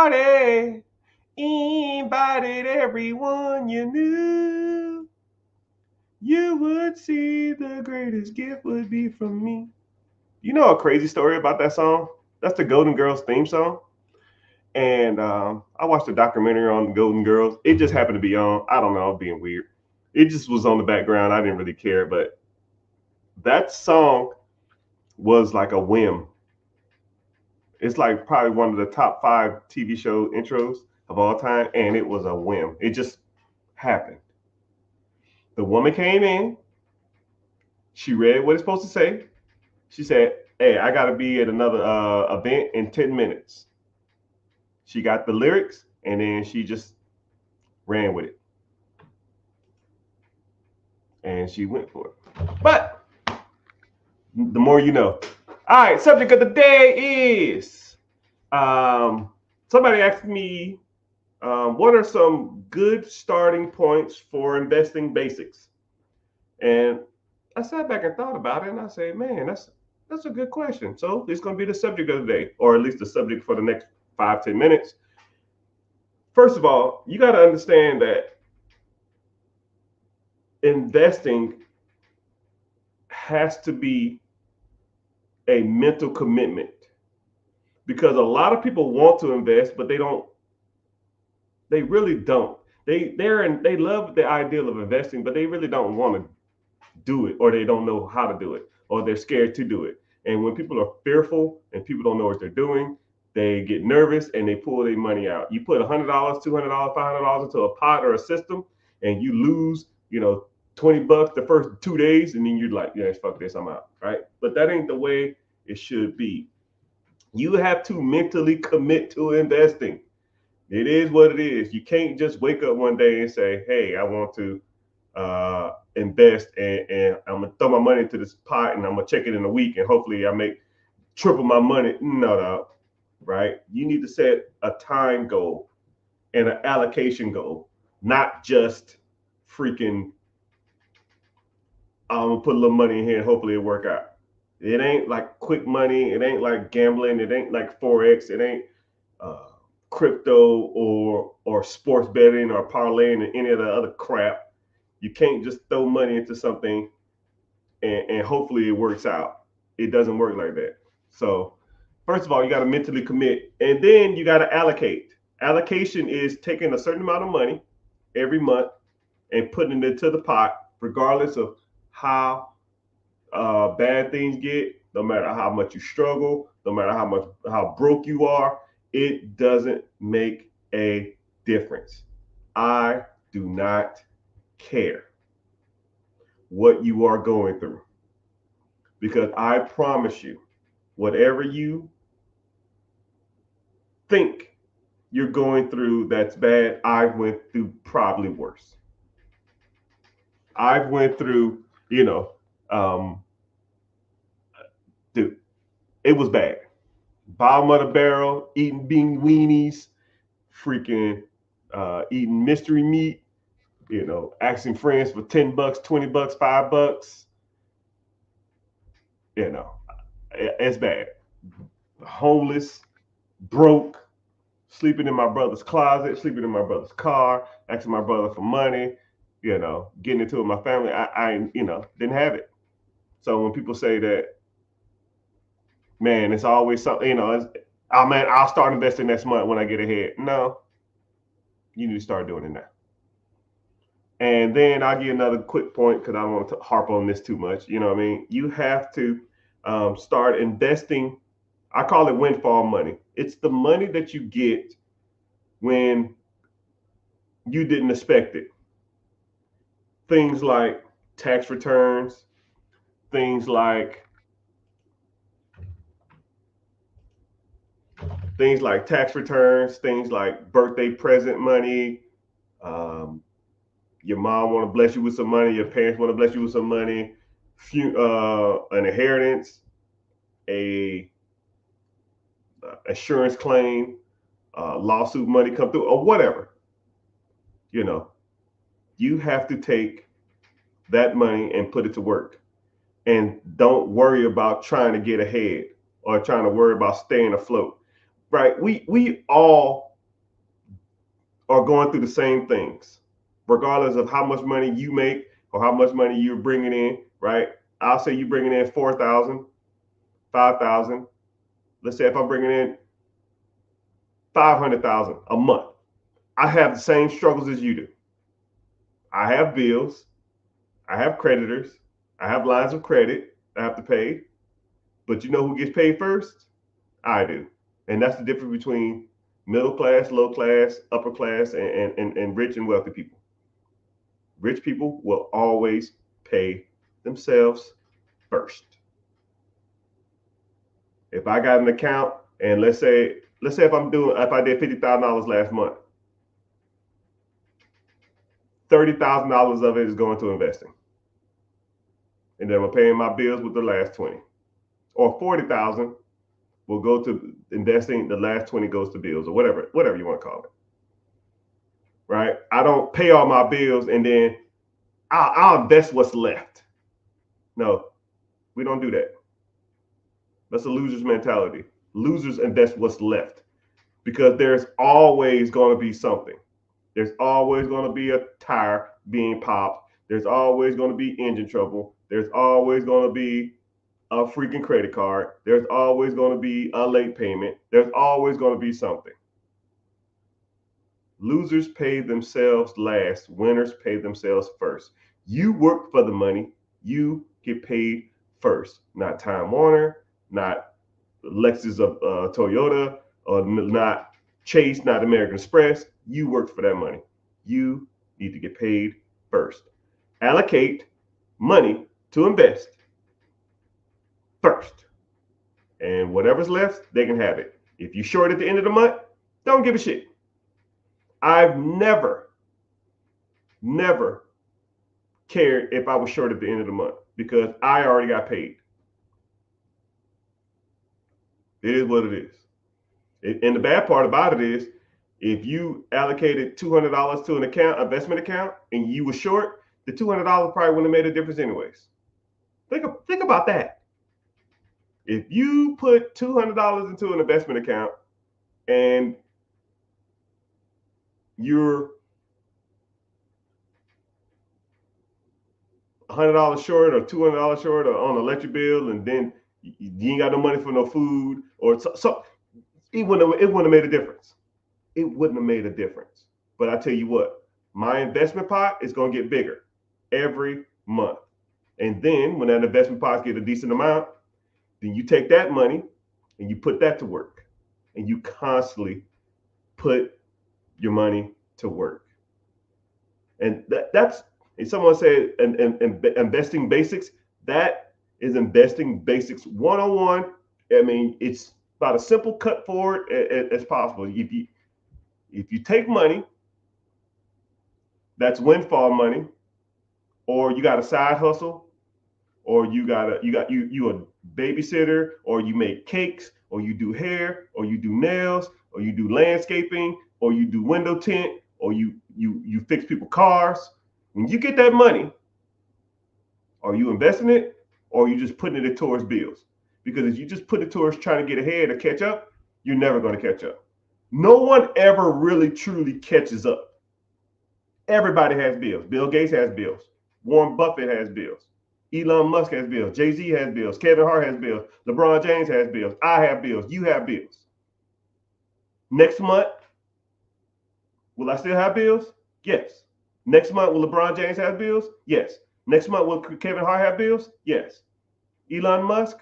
party. Invited everyone you knew. You would see the greatest gift would be from me. You know a crazy story about that song? That's the Golden Girls theme song. And I watched a documentary on the Golden Girls. It just happened to be on. I don't know, I'm being weird. It just was on the background. I didn't really care, but that song was like a whim. It's like probably one of the top 5 TV show intros of all time, and it was a whim. It just happened. The woman came in. She read what it's supposed to say. She said, "Hey, I gotta be at another event in 10 minutes." She got the lyrics, and then she just ran with it, and she went for it. But the more you know. All right, subject of the day is somebody asked me what are some good starting points for investing basics, and I sat back and thought about it, and I said, man, that's a good question. So it's going to be the subject of the day, or at least the subject for the next 5-10 minutes. First of all, you got to understand that investing has to be a mental commitment, because a lot of people want to invest, but they don't. They really don't. They love the ideal of investing, but they really don't want to do it, or they don't know how to do it, or they're scared to do it. And when people are fearful and people don't know what they're doing, they get nervous and they pull their money out. You put $100, $200, $500 into a pot or a system, and you lose, $20 the first 2 days, and then you're like, yeah, fuck this, I'm out, right? But that ain't the way it should be. You have to mentally commit to investing. It is what it is. You can't just wake up one day and say, hey, I want to invest, and I'm gonna throw my money into this pot, and I'm gonna check it in a week, and hopefully I make triple my money. No, right? You need to set a time goal and an allocation goal, not just freaking I'm gonna put a little money in here and hopefully it work out. It ain't like quick money. It ain't like gambling. It ain't like forex. It ain't uh, crypto or sports betting or parlaying and any of the other crap. You can't just throw money into something and hopefully it works out. It doesn't work like that. So first of all, you got to mentally commit, and then you got to allocate. Allocation is taking a certain amount of money every month and putting it into the pot, regardless of how bad things get. No matter how much you struggle, no matter how broke you are, it doesn't make a difference. I do not care what you are going through, because I promise you, whatever you think you're going through that's bad, I went through probably worse. I went through, um, dude, it was bad. Bottom of the barrel, eating bean weenies, freaking eating mystery meat, asking friends for $10, $20, $5. You know, it's bad. Homeless, broke, sleeping in my brother's closet, sleeping in my brother's car, asking my brother for money, getting into it with my family. I didn't have it. So when people say that, man, it's always something, oh man, I'll start investing next month when I get ahead. No, you need to start doing it now. And then I'll give you another quick point, because I don't want to harp on this too much. You know what I mean? You have to start investing. I call it windfall money. It's the money that you get when you didn't expect it. Things like tax returns, things like things like birthday present money. Um, your mom want to bless you with some money. Your parents want to bless you with some money. An inheritance, a insurance claim, lawsuit money come through, or whatever. You have to take that money and put it to work, and don't worry about trying to get ahead or trying to worry about staying afloat. Right? We all are going through the same things, regardless of how much money you make or how much money you're bringing in, right? I'll say you're bringing in 4,000, 5,000. Let's say if I'm bringing in 500,000 a month, I have the same struggles as you do. I have bills, I have creditors, I have lines of credit I have to pay. But you know who gets paid first? I do. And that's the difference between middle class, low class, upper class, and rich and wealthy people. Rich people will always pay themselves first. If I got an account and let's say if I did $50,000 last month, $30,000 of it is going to investing. And then I'm paying my bills with the last 20. Or 40,000 will go to investing, the last 20 goes to bills or whatever you want to call it. Right? I don't pay all my bills and then I'll invest what's left. No, we don't do that. That's a loser's mentality. Losers invest what's left because there's always going to be something. There's always going to be a tire being popped. There's always going to be engine trouble. There's always going to be a freaking credit card. There's always going to be a late payment. There's always going to be something. Losers pay themselves last. Winners pay themselves first. You work for the money. You get paid first. Not Time Warner, not Lexus of Toyota, or not Chase, not American Express. You worked for that money. You need to get paid first. Allocate money to invest first. And whatever's left, they can have it. If you short at the end of the month, don't give a shit. I've never cared if I was short at the end of the month because I already got paid. It is what it is. And the bad part about it is if you allocated $200 to an investment account, and you were short, the $200 probably wouldn't have made a difference anyways. Think about that. If you put $200 into an investment account and you're $100 short or $200 short or on an electric bill, and then you ain't got no money for no food, or so it wouldn't have made a difference. It wouldn't have made a difference. But I tell you what, my investment pot is going to get bigger every month. And then when that investment pot gets a decent amount, then you take that money and you put that to work. And you constantly put your money to work. And that's, if someone said investing basics, that is investing basics 101. I mean, it's about as simple cut forward as possible. If you take money that's windfall money, or you got a side hustle, or you a babysitter, or you make cakes, or you do hair, or you do nails, or you do landscaping, or you do window tint, or you fix people's cars. When you get that money, are you investing it, or are you just putting it towards bills? Because if you just put it towards trying to get ahead or catch up, you're never going to catch up. No one ever really truly catches up. Everybody has bills. Bill Gates has bills. Warren Buffett has bills. Elon Musk has bills. Jay-Z has bills. Kevin Hart has bills. LeBron James has bills. I have bills. You have bills. Next month, will I still have bills? Yes. Next month, will LeBron James have bills? Yes. Next month, will Kevin Hart have bills? Yes. Elon Musk?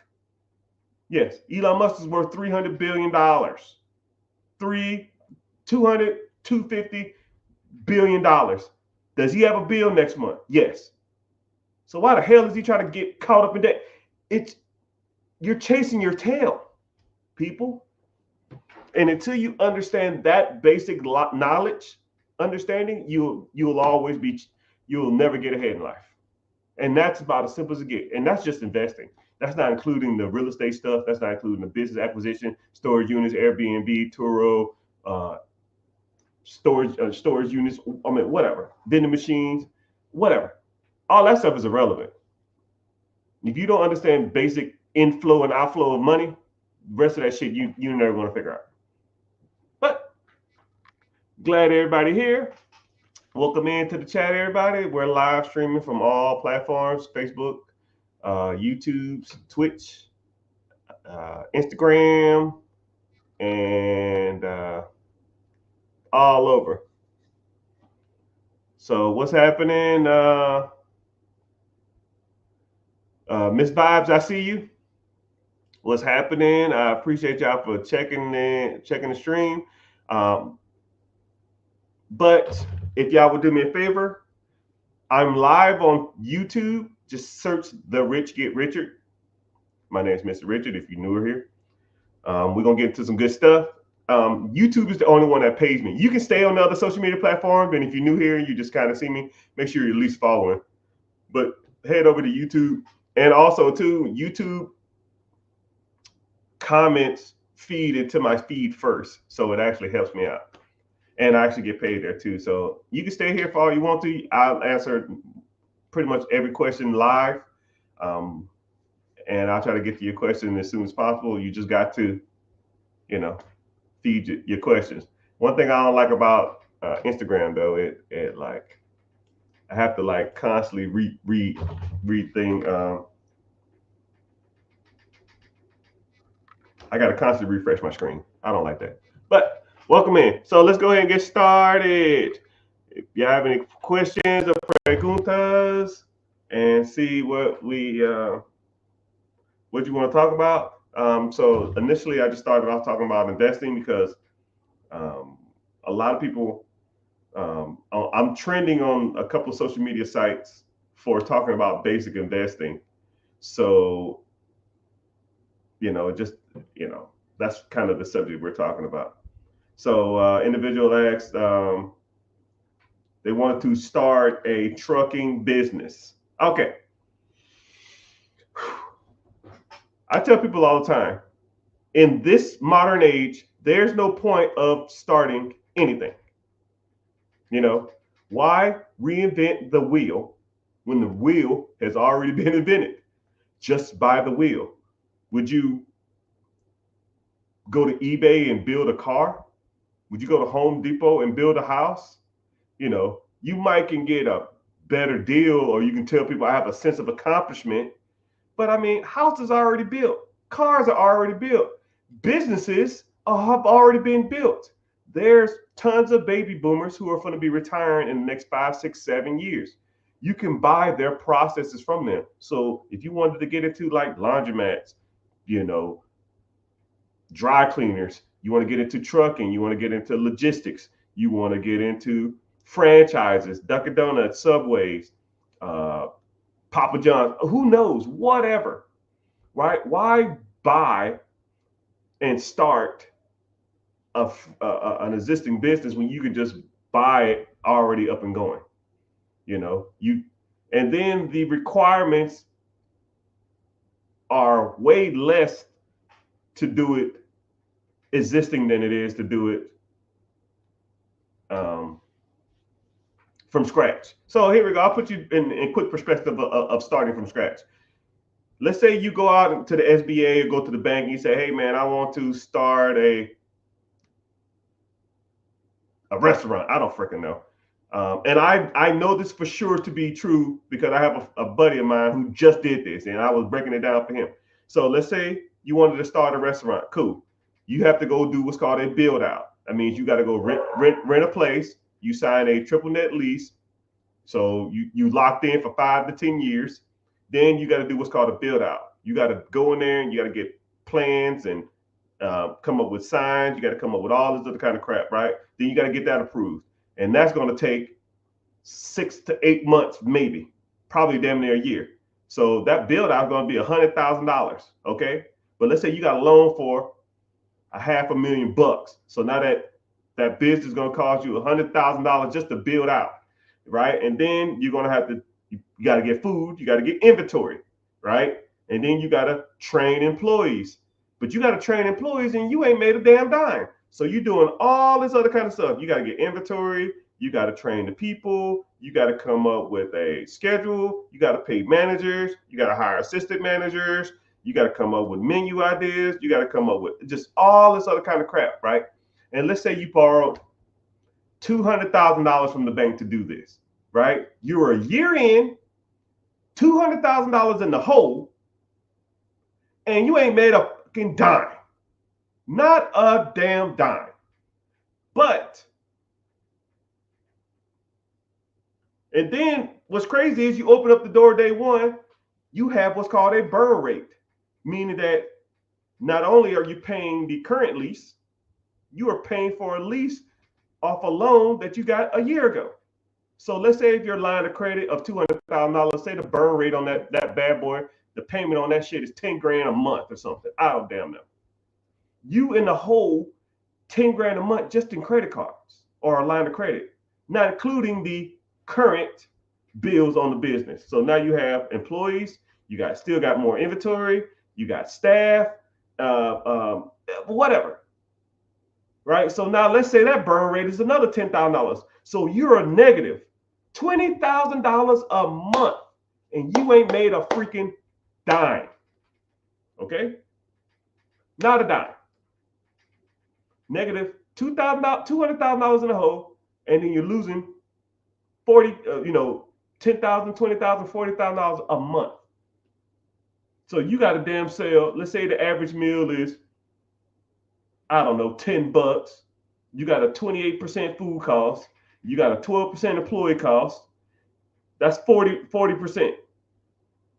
Yes. Elon Musk is worth $300 billion. 250 billion dollars. Does he have a bill next month? Yes. So why the hell is he trying to get caught up in that? You're chasing your tail, people. And until you understand that basic understanding, you'll never get ahead in life. And that's about as simple as it gets. And that's just investing. That's not including the real estate stuff. That's not including the business acquisition, storage units, Airbnb, Turo, storage units. I mean, whatever, vending machines, whatever. All that stuff is irrelevant. If you don't understand basic inflow and outflow of money, the rest of that shit you're never going to figure out. But Glad everybody here. Welcome into the chat, everybody. We're live streaming from all platforms: Facebook, YouTube, Twitch, Instagram, and all over. So, what's happening? Miss Vibes, I see you. What's happening? I appreciate y'all for checking the stream. Um, but if y'all would do me a favor, I'm live on YouTube. Just search The Rich Get Richard. My name is Mr. Richard. If you're newer here, we're gonna get into some good stuff. YouTube is the only one that pays me. You can stay on the other social media platforms, and if you're new here and you just kind of see me, make sure you're at least following. But head over to YouTube, and also too, YouTube comments feed into my feed first, so it actually helps me out, and I actually get paid there too. So you can stay here for all you want to. I'll answer pretty much every question live, and I'll try to get to your question as soon as possible. You just got to, feed your questions. One thing I don't like about Instagram though, it like I have to like constantly read thing. I got to constantly refresh my screen. I don't like that. But welcome in. So let's go ahead and get started. If you have any questions or preguntas, and see what what you want to talk about. So initially, I just started off talking about investing because a lot of people. I'm trending on a couple of social media sites for talking about basic investing. So just that's kind of the subject we're talking about. So individual asked, they wanted to start a trucking business. Okay. I tell people all the time, in this modern age, there's no point of starting anything. Why reinvent the wheel when the wheel has already been invented? Just buy the wheel. Would you go to eBay and build a car? Would you go to Home Depot and build a house? You might can get a better deal, or you can tell people I have a sense of accomplishment. But I mean, houses are already built. Cars are already built. Businesses have already been built. There's tons of baby boomers who are going to be retiring in the next 5, 6, 7 years. You can buy their processes from them. So if you wanted to get into like laundromats, dry cleaners, you want to get into trucking, you want to get into logistics, you want to get into franchises, Dunkin' Donuts, Subways, Papa John's, who knows, whatever, right? Why buy and start an existing business when you can just buy it already up and going? And then the requirements are way less to do it existing than it is to do it from scratch. So here we go. I'll put you in quick perspective of starting from scratch. Let's say you go out to the SBA or go to the bank and you say, hey man, I want to start a restaurant. I don't freaking know. And I know this for sure to be true because I have a buddy of mine who just did this and I was breaking it down for him. So let's say you wanted to start a restaurant. Cool. You have to go do what's called a build out. That means you got to go rent a place. You sign a triple net lease. So you locked in for 5 to 10 years. Then you got to do what's called a build out. You got to go in there and you got to get plans and come up with signs. You got to come up with all this other kind of crap, right? Then you got to get that approved. And that's going to take 6 to 8 months, maybe, probably damn near a year. So that build out is going to be $100,000. Okay. But let's say you got a loan for $500,000. So now that business is going to cost you $100,000 just to build out, right? And then you're going to have to, you got to get food, you got to get inventory, right? And then you got to train employees. But you got to train employees and you ain't made a damn dime. So you're doing all this other kind of stuff. You got to get inventory. You got to train the people. You got to come up with a schedule. You got to pay managers. You got to hire assistant managers. You got to come up with menu ideas. You got to come up with just all this other kind of crap, right? And let's say you borrowed $200,000 from the bank to do this, right? You're a year in, $200,000 in the hole, and you ain't made a fucking dime. Not a damn dime. But, and then what's crazy is you open up the door day one, you have what's called a burn rate, meaning that not only are you paying the current lease, you are paying for a lease off a loan that you got a year ago. So let's say if your line of credit of $200,000, say the burn rate on that bad boy, the payment on that shit is 10 grand a month or something. I don't damn know. You in the hole 10 grand a month just in credit cards or a line of credit, not including the current bills on the business. So now you have employees, you still got more inventory, you got staff, whatever. Right? So now let's say that burn rate is another $10,000. So you're a negative $20,000 a month and you ain't made a freaking dime. Okay? Not a dime. Negative $200,000 in the hole, and then you're losing 40, $10,000, $20,000, $40,000 a month. So you got a damn sale. Let's say the average meal is, I don't know, $10. You got a 28% food cost. You got a 12% employee cost. That's 40%.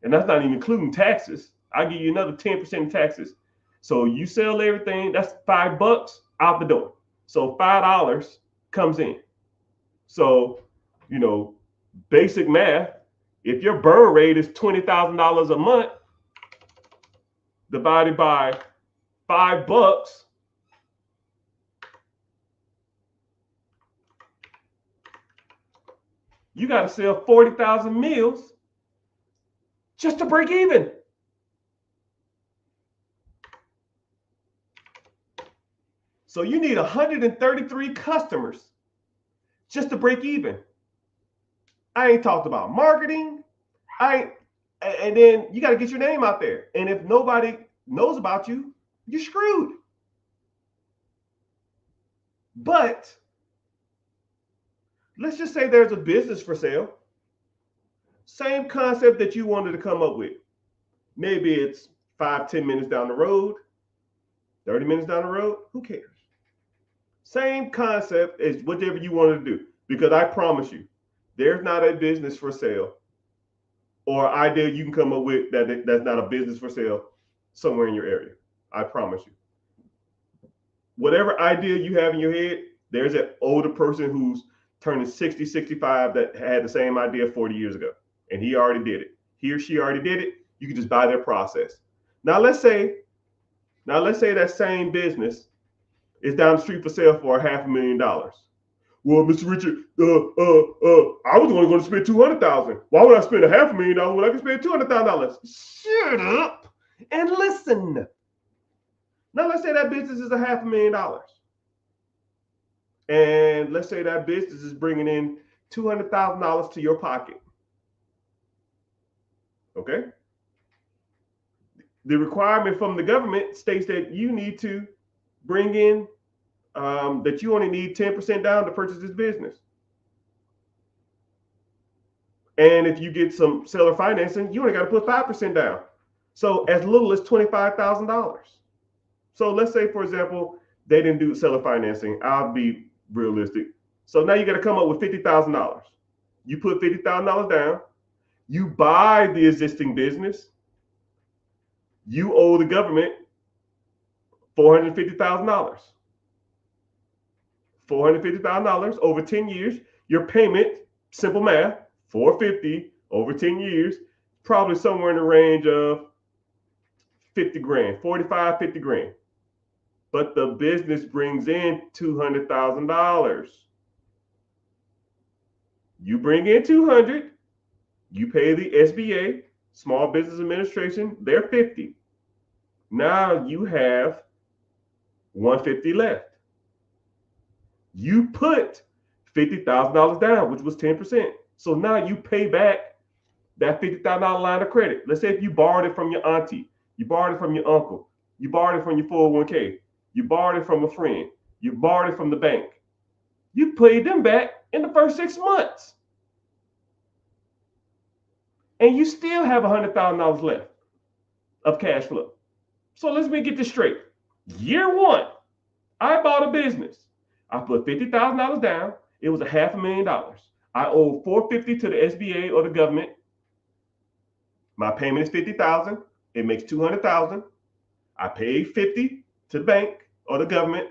And that's not even including taxes. I'll give you another 10% in taxes. So you sell everything, that's $5 out the door. So $5 comes in. So, basic math, if your burn rate is $20,000 a month divided by $5, you got to sell 40,000 meals just to break even. So you need 133 customers just to break even. I ain't talked about marketing. And then you got to get your name out there. And if nobody knows about you, you're screwed. But let's just say there's a business for sale. Same concept that you wanted to come up with. Maybe it's 5-10 minutes down the road, 30 minutes down the road. Who cares? Same concept as whatever you wanted to do. Because I promise you, there's not a business for sale or idea you can come up with that's not a business for sale somewhere in your area. I promise you. Whatever idea you have in your head, there's an older person who's turning 60, 65 that had the same idea 40 years ago. And he already did it. He or she already did it. You can just buy their process. Now let's say that same business is down the street for sale for $500,000. Well, Mr. Richard, I was only going to spend $200,000. Why would I spend $500,000 when I can spend $200,000? Shut up and listen. Now let's say that business is $500,000, and let's say that business is bringing in $200,000 to your pocket. Okay. The requirement from the government states that you need to bring in that you only need 10% down to purchase this business. And if you get some seller financing, you only got to put 5% down. So as little as $25,000. So let's say, for example, they didn't do seller financing. I'll be realistic. So now you got to come up with $50,000. You put $50,000 down. You buy the existing business. You owe the government $450,000. $450,000 over 10 years. Your payment, simple math, $450 over 10 years, probably somewhere in the range of 50 grand, 45, 50 grand. But the business brings in $200,000. You bring in 200, you pay the SBA, Small Business Administration, they're 50. Now you have 150 left. You put $50,000 down, which was 10%. So now you pay back that $50,000 line of credit. Let's say if you borrowed it from your auntie, you borrowed it from your uncle, you borrowed it from your 401k, you borrowed it from a friend, you borrowed it from the bank. You paid them back in the first 6 months. And you still have $100,000 left of cash flow. So let me get this straight. Year one, I bought a business. I put $50,000 down. It was $500,000. I owe $450 to the SBA or the government. My payment is $50,000. It makes $200,000. I pay $50 to the bank or the government.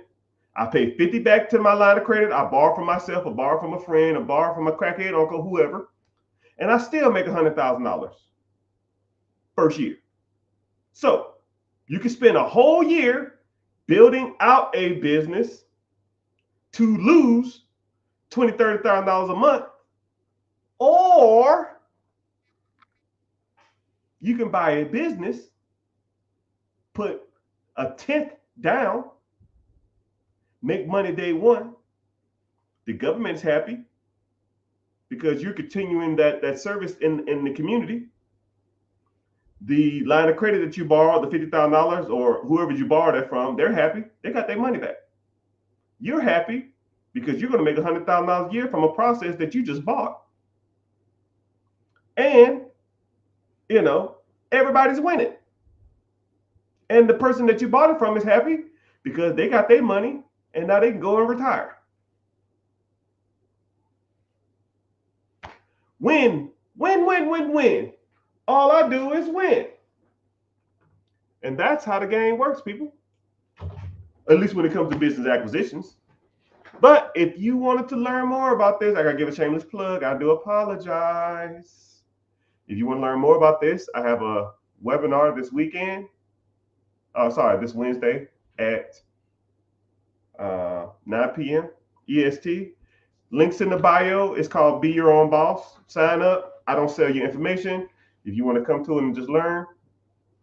I pay $50 back to my line of credit. I borrow from myself, or borrow from a friend, or borrow from a crackhead uncle, whoever, and I still make $100,000 first year. So you can spend a whole year building out a business to lose $20,000, $30,000 a month, or you can buy a business, put a tenth down, make money day one. The government's happy because you're continuing that service in the community. The line of credit that you borrowed, the $50,000, or whoever you borrowed that from, they're happy. They got their money back. You're happy because you're going to make $100,000 a year from a process that you just bought. And, everybody's winning. And the person that you bought it from is happy because they got their money and now they can go and retire. Win, win, win, win, win. All I do is win. And that's how the game works, people. At least when it comes to business acquisitions. But if you wanted to learn more about this, I got to give a shameless plug. I do apologize. If you want to learn more about this, I have a webinar this weekend. This Wednesday at 9 p.m. EST. Links in the bio. It's called Be Your Own Boss. Sign up. I don't sell your information. If you want to come to it and just learn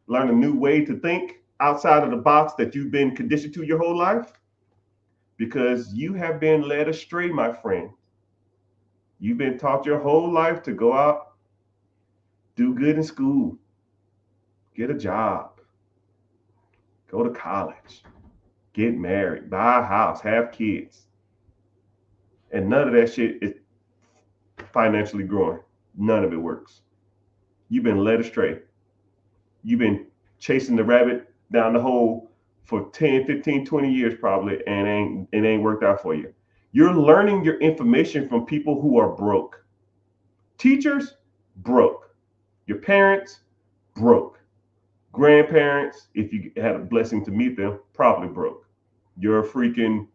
a new way to think outside of the box that you've been conditioned to your whole life, because you have been led astray, my friend. You've been taught your whole life to go out, do good in school, get a job, go to college, get married, buy a house, have kids. And none of that shit is financially growing. None of it works. You've been led astray. You've been chasing the rabbit down the hole for 10, 15, 20 years probably, and it ain't worked out for you. You're learning your information from people who are broke. Teachers, broke. Your parents, broke. Grandparents, if you had a blessing to meet them, probably broke. Your freaking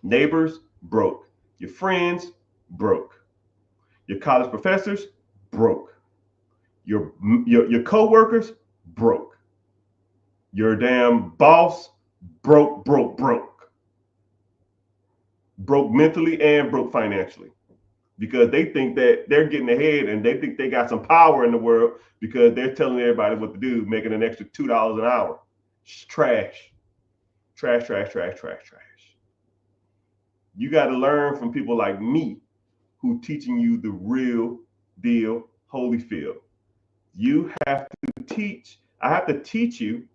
neighbors, broke. Your friends, broke. Your college professors, broke. Your co-workers, broke. Your damn boss, broke. Broke mentally and broke financially. Because they think that they're getting ahead and they think they got some power in the world because they're telling everybody what to do, making an extra $2 an hour. It's trash. Trash. You got to learn from people like me who teaching you the real deal, Holyfield. You have to teach. I have to teach you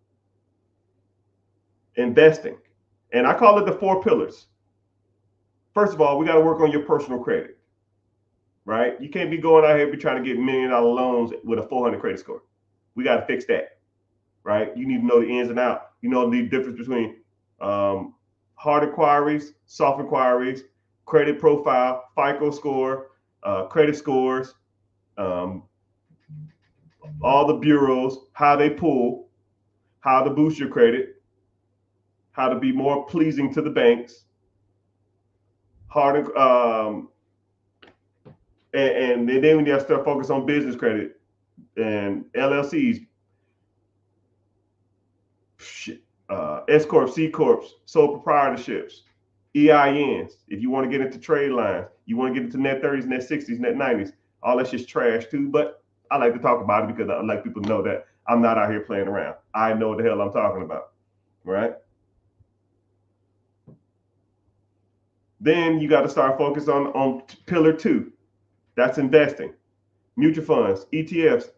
investing. And I call it the 4 pillars. First of all, we got to work on your personal credit, right? You can't be going out here be trying to get $1 million loans with a 400 credit score. We got to fix that, right? You need to know the ins and outs. You know the difference between hard inquiries, soft inquiries, credit profile, FICO score, credit scores, all the bureaus, how they pull, how to boost your credit, how to be more pleasing to the banks, and then when you start focus on business credit and LLCs, S corp, C corps, sole proprietorships, EINs. If you want to get into trade lines, you want to get into net 30s, net 60s, net 90s, all that's just trash too. But I like to talk about it because I like people to know that I'm not out here playing around. I know what the hell I'm talking about, right? Then you got to start focusing on pillar 2. That's investing. Mutual funds, ETFs,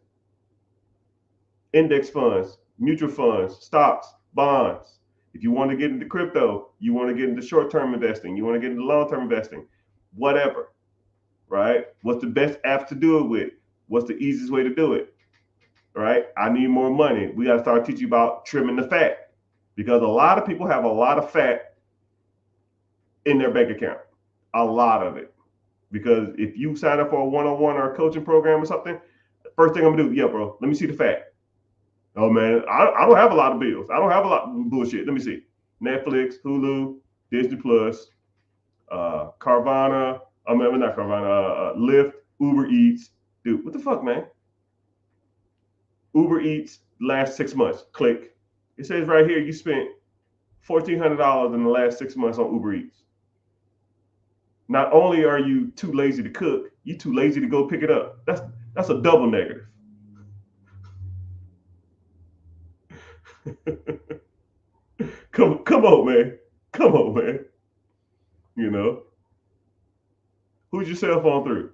index funds, mutual funds, stocks, bonds, If you want to get into crypto, you want to get into short-term investing, you want to get into long-term investing, whatever, right? What's the best app to do it with? What's the easiest way to do it, right? I need more money. We got to start teaching you about trimming the fat, because a lot of people have a lot of fat in their bank account, a lot of it. Because if you sign up for a one-on-one or a coaching program or something, first thing I'm gonna do, yeah, bro, let me see the fat. Oh man, I don't have a lot of bills. I don't have a lot of bullshit. Let me see. Netflix, Hulu, Disney Plus, Carvana. I mean, not Carvana. Lyft, Uber Eats. Dude, what the fuck, man? Uber Eats last 6 months. Click. It says right here you spent $1,400 in the last 6 months on Uber Eats. Not only are you too lazy to cook, you too lazy to go pick it up. That's a double negative. come on, man. Come on, man. You know, who's your cell phone through?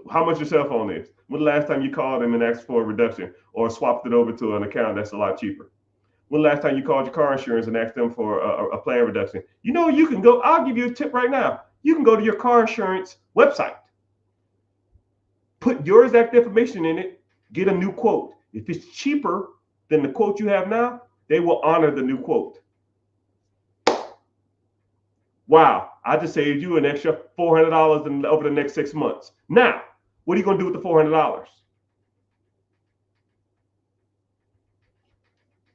How much your cell phone is? When the last time you called them and asked for a reduction or swapped it over to an account that's a lot cheaper? When the last time you called your car insurance and asked them for a plan reduction? You know, you can go, I'll give you a tip right now. You can go to your car insurance website, put your exact information in it, get a new quote. If it's cheaper than the quote you have now, they will honor the new quote. Wow, I just saved you an extra $400 over the next 6 months. Now, what are you going to do with the $400?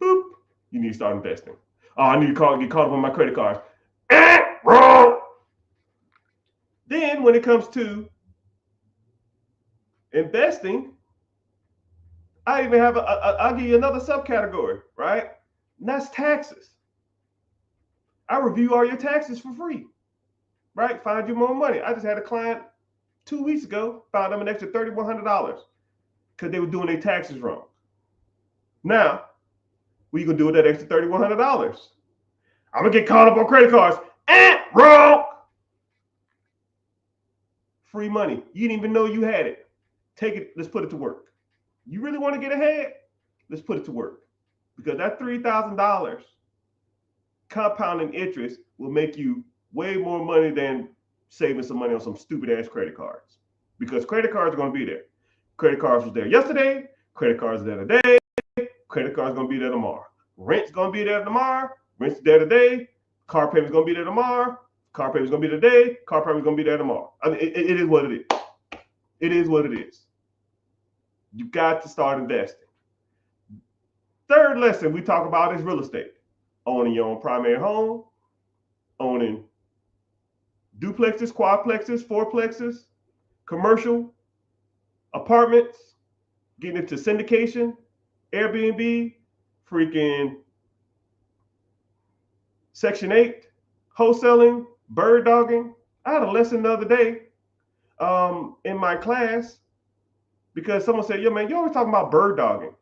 Boop. You need to start investing. Oh, I need to get caught up on my credit cards. Wrong. Then when it comes to investing, I even have I'll give you another subcategory, right? And that's taxes. I review all your taxes for free, right? Find you more money. I just had a client 2 weeks ago, found them an extra $3,100 because they were doing their taxes wrong. Now, what are you going to do with that extra $3,100? I'm going to get caught up on credit cards. Wrong. Free money. You didn't even know you had it. Take it. Let's put it to work. You really want to get ahead? Let's put it to work. Because that $3,000 compounding interest will make you way more money than saving some money on some stupid ass credit cards. Because credit cards are going to be there. Credit cards was there yesterday. Credit cards are there today. Credit cards are going to be there tomorrow. Rent's going to be there tomorrow. Rent's there today. Car payment's going to be there tomorrow. Car payment's going to be today. Car payment's going to be there tomorrow. I mean, it is what it is. It is what it is. You got to start investing. Third lesson we talk about is real estate. Owning your own primary home, owning duplexes, quadplexes, fourplexes, commercial apartments, getting into syndication, Airbnb, freaking Section 8, wholesaling, bird dogging. I had a lesson the other day in my class because someone said, yo, man, you always talking about bird dogging.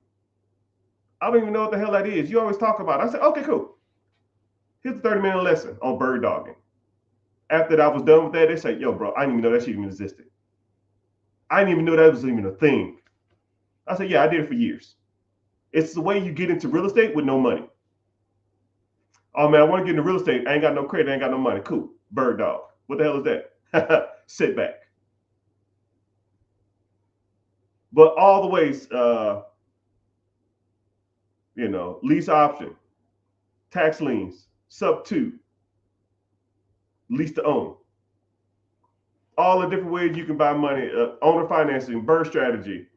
I don't even know what the hell that is. You always talk about it. I said, okay, cool. Here's a 30-minute lesson on bird dogging. After I was done with that, they said, yo, bro, I didn't even know that shit even existed. I didn't even know that was even a thing. I said, yeah, I did it for years. It's the way you get into real estate with no money. Oh, man, I want to get into real estate. I ain't got no credit. I ain't got no money. Cool. Bird dog. What the hell is that? Sit back. But all the ways, lease option, tax liens, sub 2, lease to own. All the different ways you can buy money, owner financing, bird strategy,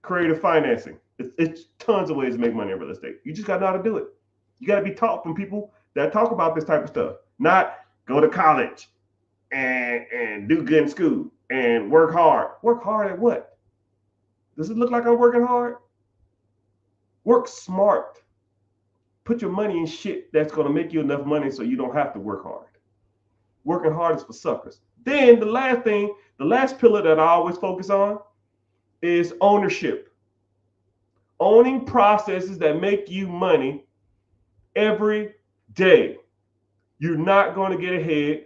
creative financing. It's tons of ways to make money in real estate. You just got to know how to do it. You got to be taught from people that talk about this type of stuff, not go to college and do good in school and work hard. Work hard at what? Does it look like I'm working hard? Work smart. Put your money in shit that's going to make you enough money so you don't have to work hard. Working hard is for suckers. Then the last pillar that I always focus on is ownership. Owning processes that make you money every day. You're not going to get ahead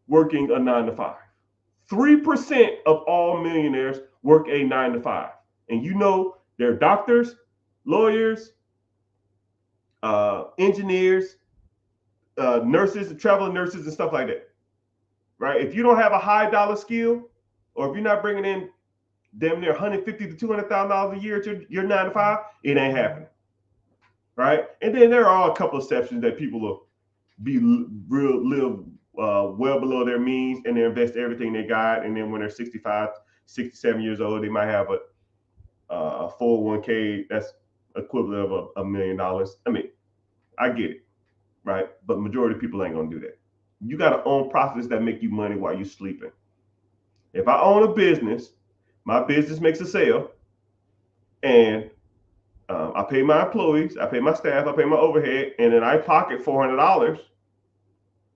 working a 9-to-5. 3% of all millionaires work a 9-to-5. And you know they're doctors, lawyers, engineers, nurses, traveling nurses, and stuff like that. Right? If you don't have a high dollar skill, or if you're not bringing in damn near $150,000 to $200,000 a year to your 9 to 5, it ain't happening. Right? And then there are a couple of exceptions that people will live well below their means, and they invest everything they got, and then when they're 65, 67 years old, they might have a 401k that's equivalent of $1 million. I mean, I get it, right? But majority of people ain't gonna do that. You got to own processes that make you money while you're sleeping. If I own a business, my business makes a sale, and I pay my employees, I pay my staff, I pay my overhead, and then I pocket $400,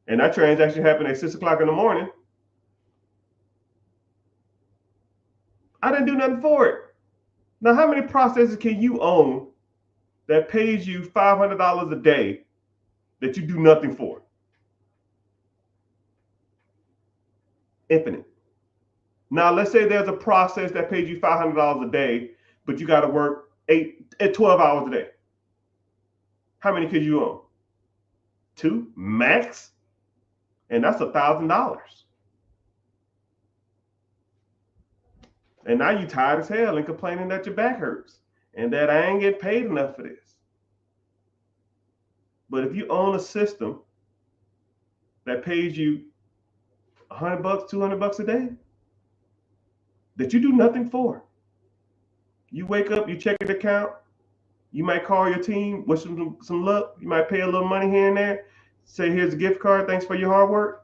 and that transaction happened at 6 o'clock in the morning. I didn't do nothing for it. Now, how many processes can you own that pays you $500 a day that you do nothing for? Infinite. Now, let's say there's a process that pays you $500 a day, but you got to work 12 hours a day. How many could you own? 2 max, and that's $1,000. And now you tired as hell and complaining that your back hurts and that I ain't getting paid enough for this. But if you own a system that pays you $100, $200 a day that you do nothing for, you wake up, you check your account, you might call your team, wish them some luck, you might pay a little money here and there, say here's a gift card, thanks for your hard work,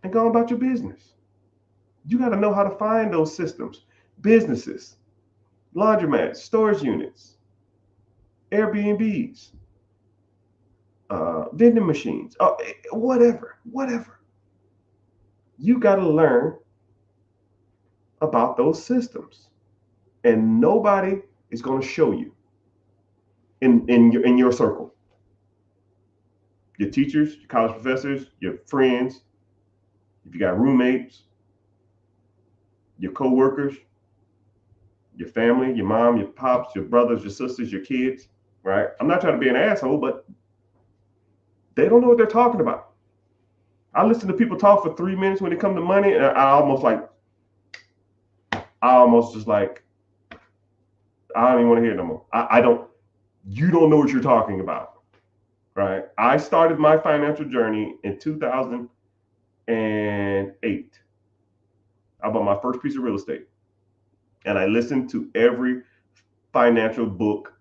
and go about your business. You got to know how to find those systems. Businesses, laundromats, storage units, Airbnbs, vending machines, whatever. You got to learn about those systems, and nobody is going to show you in your circle. Your teachers, your college professors, your friends, if you got roommates, your co-workers, your family, your mom, your pops, your brothers, your sisters, your kids, right? I'm not trying to be an asshole, but they don't know what they're talking about. I listen to people talk for 3 minutes when it comes to money, and I almost just like, I don't even want to hear it no more. You don't know what you're talking about, right? I started my financial journey in 2008. I bought my first piece of real estate, and I listened to every financial book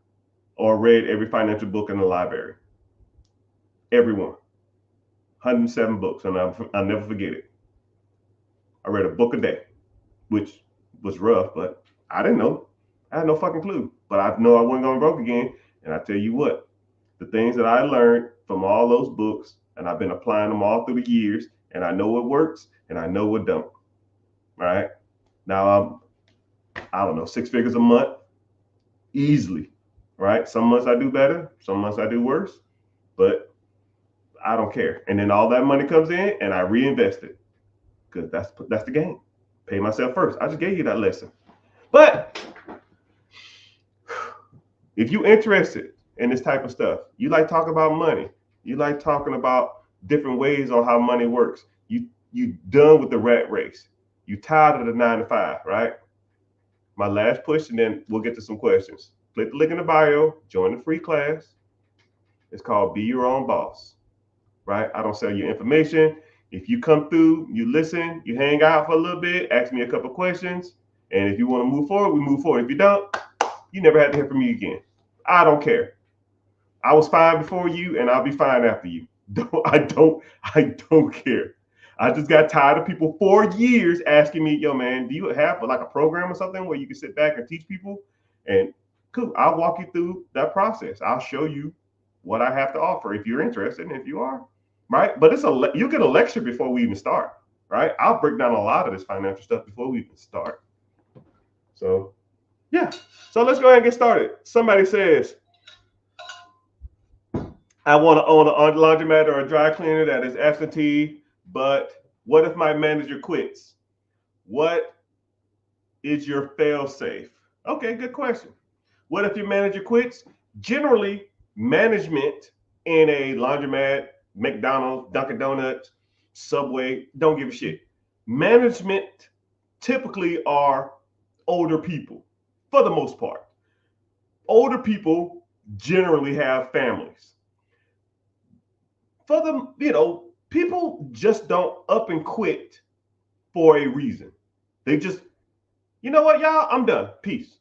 or read every financial book in the library. Every one. 107 books, and I'll never forget it. I read a book a day, which was rough, but I didn't know. I had no fucking clue, but I know I wasn't going broke again. And I tell you what, the things that I learned from all those books, and I've been applying them all through the years, and I know what works and I know what don't. Right now, I don't know, 6 figures a month, easily. Right? Some months I do better, some months I do worse, but I don't care. And then all that money comes in, and I reinvest it, because that's the game. Pay myself first. I just gave you that lesson. But if you're interested in this type of stuff, you like talking about money, you like talking about different ways on how money works, you done with the rat race, you tired of the 9 to 5, right? My last push, and then we'll get to some questions. Click the link in the bio, join the free class. It's called Be Your Own Boss, right? I don't sell your information. If you come through, you listen, you hang out for a little bit, ask me a couple questions, and if you want to move forward, we move forward. If you don't, you never have to hear from me again. I don't care. I was fine before you, and I'll be fine after you. I don't care. I just got tired of people for years asking me, yo, man, do you have like a program or something where you can sit back and teach people? And cool, I'll walk you through that process. I'll show you what I have to offer if you're interested, and if you are, right? But you get a lecture before we even start, right? I'll break down a lot of this financial stuff before we even start. So, yeah. So let's go ahead and get started. Somebody says, I want to own a laundromat or a dry cleaner that is absentee, but what if my manager quits? What is your fail safe? Okay, good question. What if your manager quits? Generally, management in a laundromat, McDonald's, Dunkin' Donuts, Subway don't give a shit. Management typically are older people for the most part. Older people generally have families. For them, people just don't up and quit for a reason. They just, you know what, y'all, I'm done. Peace.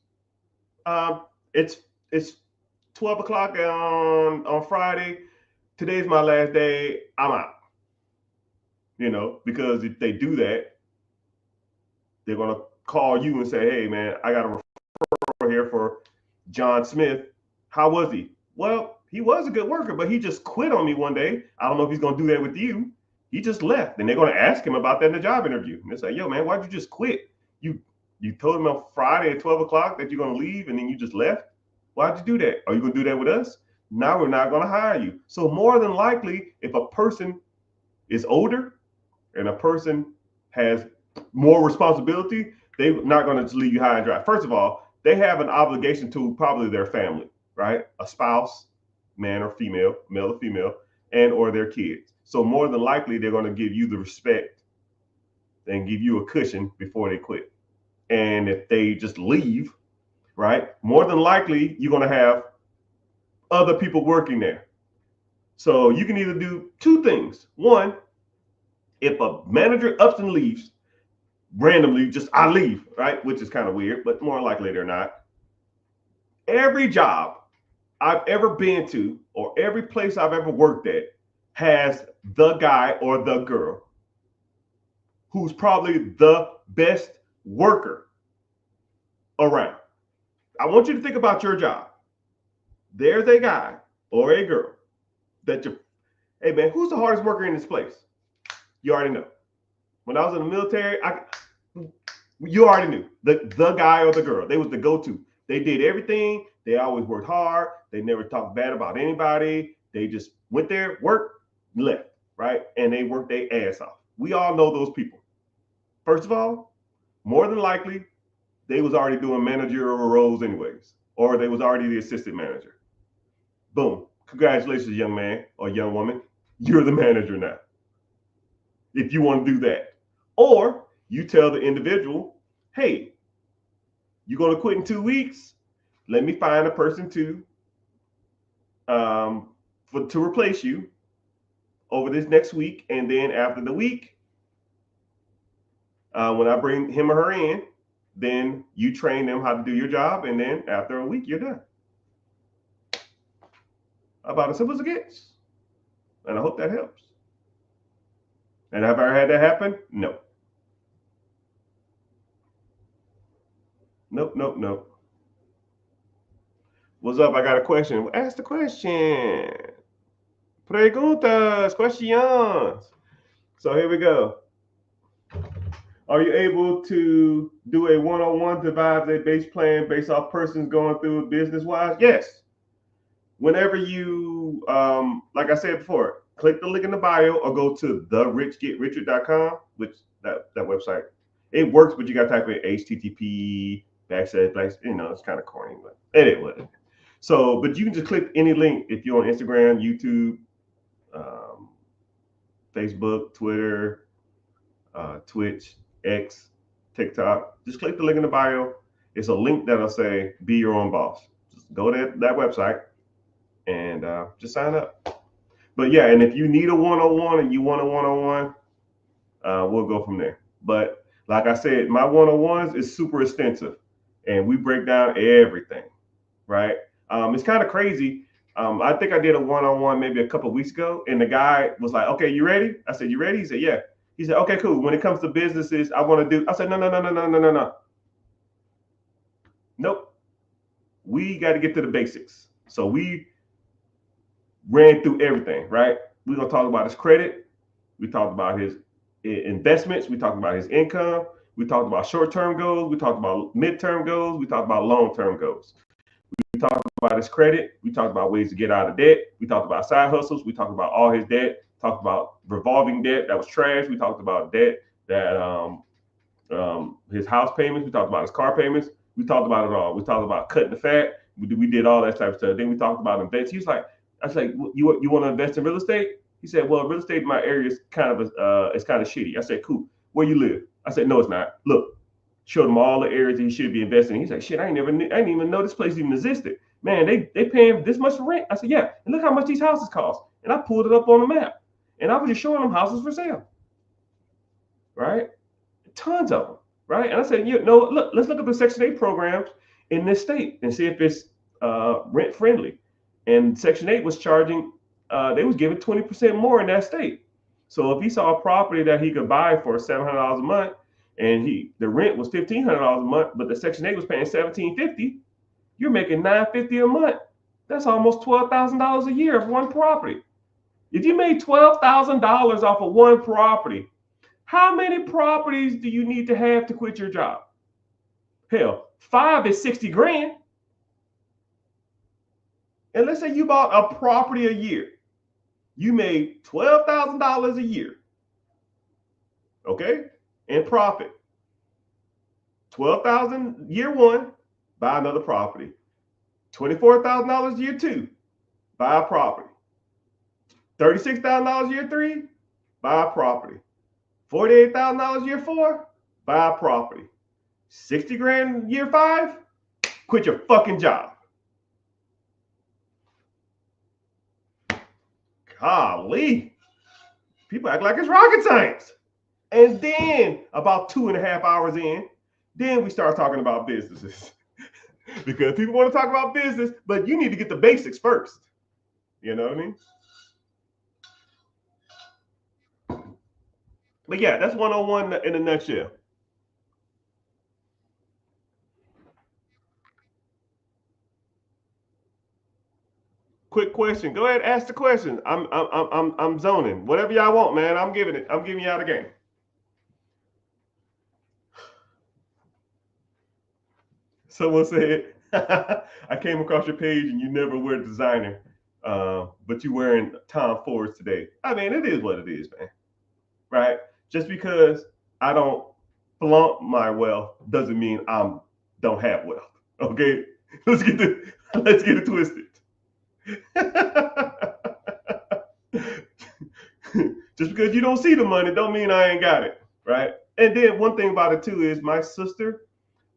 Um, it's it's 12 o'clock on Friday. Today's my last day. I'm out. Because if they do that, they're gonna call you and say, "Hey, man, I got a referral here for John Smith. How was he?" Well, he was a good worker, but he just quit on me one day. I don't know if he's gonna do that with you. He just left, and they're gonna ask him about that in the job interview. And they say, "Yo, man, why'd you just quit? You told him on Friday at 12 o'clock that you're gonna leave, and then you just left. Why'd you do that? Are you gonna do that with us? Now we're not gonna hire you." So more than likely, if a person is older and a person has more responsibility, they're not going to just leave you high and dry. First of all, they have an obligation to probably their family, right? A spouse, man or female, male or female, and or their kids. So more than likely, they're going to give you the respect and give you a cushion before they quit. And if they just leave, right, more than likely, you're going to have other people working there. So you can either do two things. One, if a manager ups and leaves randomly, just I leave, right? Which is kind of weird, but more likely they're not. Every job I've ever been to or every place I've ever worked at has the guy or the girl who's probably the best worker around. I want you to think about your job. There's a guy or a girl that hey man, who's the hardest worker in this place? You already know. When I was in the military, you already knew the guy or the girl. They was the go-to. They did everything. They always worked hard. They never talked bad about anybody. They just went there, worked, left, right? And they worked their ass off. We all know those people. First of all, more than likely, they was already doing managerial roles anyways, or they was already the assistant manager. Boom. Congratulations, young man or young woman. You're the manager now. If you want to do that. Or you tell the individual, hey, you're going to quit in 2 weeks. Let me find a person to replace you over this next week. And then after the week, when I bring him or her in, then you train them how to do your job. And then after a week, you're done. About as simple as it gets. And I hope that helps. And have I ever had that happen? No. Nope. What's up? I got a question. Ask the question. Preguntas, questions. So here we go. Are you able to do a one-on-one devise a base plan based off persons going through business-wise? Yes. Whenever you, like I said before, click the link in the bio or go to therichgetricher.com, which that website, it works, but you got to type in HTTP // it's kind of corny, but anyway. So, but you can just click any link if you're on Instagram, YouTube, Facebook, Twitter, Twitch, X, TikTok. Just click the link in the bio. It's a link that'll say "Be Your Own Boss." Just go to that website and just sign up. But yeah, and if you need a one-on-one and you want a one-on-one, we'll go from there. But like I said, my one-on-ones is super extensive, and we break down everything, right? It's kind of crazy. I think I did a one-on-one maybe a couple of weeks ago, and the guy was like, "Okay, you ready?" I said, "You ready?" He said, "Yeah." He said, "Okay, cool. When it comes to businesses, I want to do." I said, "No. Nope. We got to get to the basics." So we ran through everything, right? We're gonna talk about his credit. We talked about his investments. We talked about his income. We talked about short-term goals. We talked about midterm goals. We talked about long-term goals. We talked about his credit. We talked about ways to get out of debt. We talked about side hustles. We talked about all his debt. Talked about revolving debt that was trash. We talked about debt that his house payments. We talked about his car payments. We talked about it all. We talked about cutting the fat. We did all that type of stuff. Then we talked about investments. He was like, I was like, you want to invest in real estate? He said, well, real estate in my area is kind of it's kind of shitty. I said, cool. Where you live? I said, no, it's not. Look, showed him all the areas that he should be investing in. He's like, shit, I didn't even know this place even existed. Man, they paying this much for rent. I said, yeah, and look how much these houses cost. And I pulled it up on the map, and I was just showing them houses for sale, right? Tons of them, right? And I said, you know, look, let's look at the Section 8 programs in this state and see if it's rent friendly. And Section 8 was charging, they was giving 20% more in that state. So if he saw a property that he could buy for $700 a month, and the rent was $1,500 a month, but the Section 8 was paying $1,750, you're making $950 a month. That's almost $12,000 a year of one property. If you made $12,000 off of one property, how many properties do you need to have to quit your job? Hell, 5 is 60 grand. And let's say you bought a property a year. You made $12,000 a year. Okay? In profit. 12,000 year one, buy another property. $24,000 year two, buy a property. $36,000 year three, buy a property. $48,000 year four, buy a property. 60 grand year five, quit your fucking job. Golly. People act like it's rocket science. And then about 2.5 hours in, then we start talking about businesses. Because people want to talk about business, but you need to get the basics first. You know what I mean? But yeah, that's 101 in a nutshell. Quick question. Go ahead, ask the question. I'm zoning. Whatever y'all want, man. I'm giving it. I'm giving y'all the game. Someone said, I came across your page and you never wear designer, but you wearing Tom Fords today. I mean, it is what it is, man. Right? Just because I don't flaunt my wealth doesn't mean I don't have wealth. Okay? Let's get it twisted. Just because you don't see the money don't mean I ain't got it, right? And then one thing about it too is my sister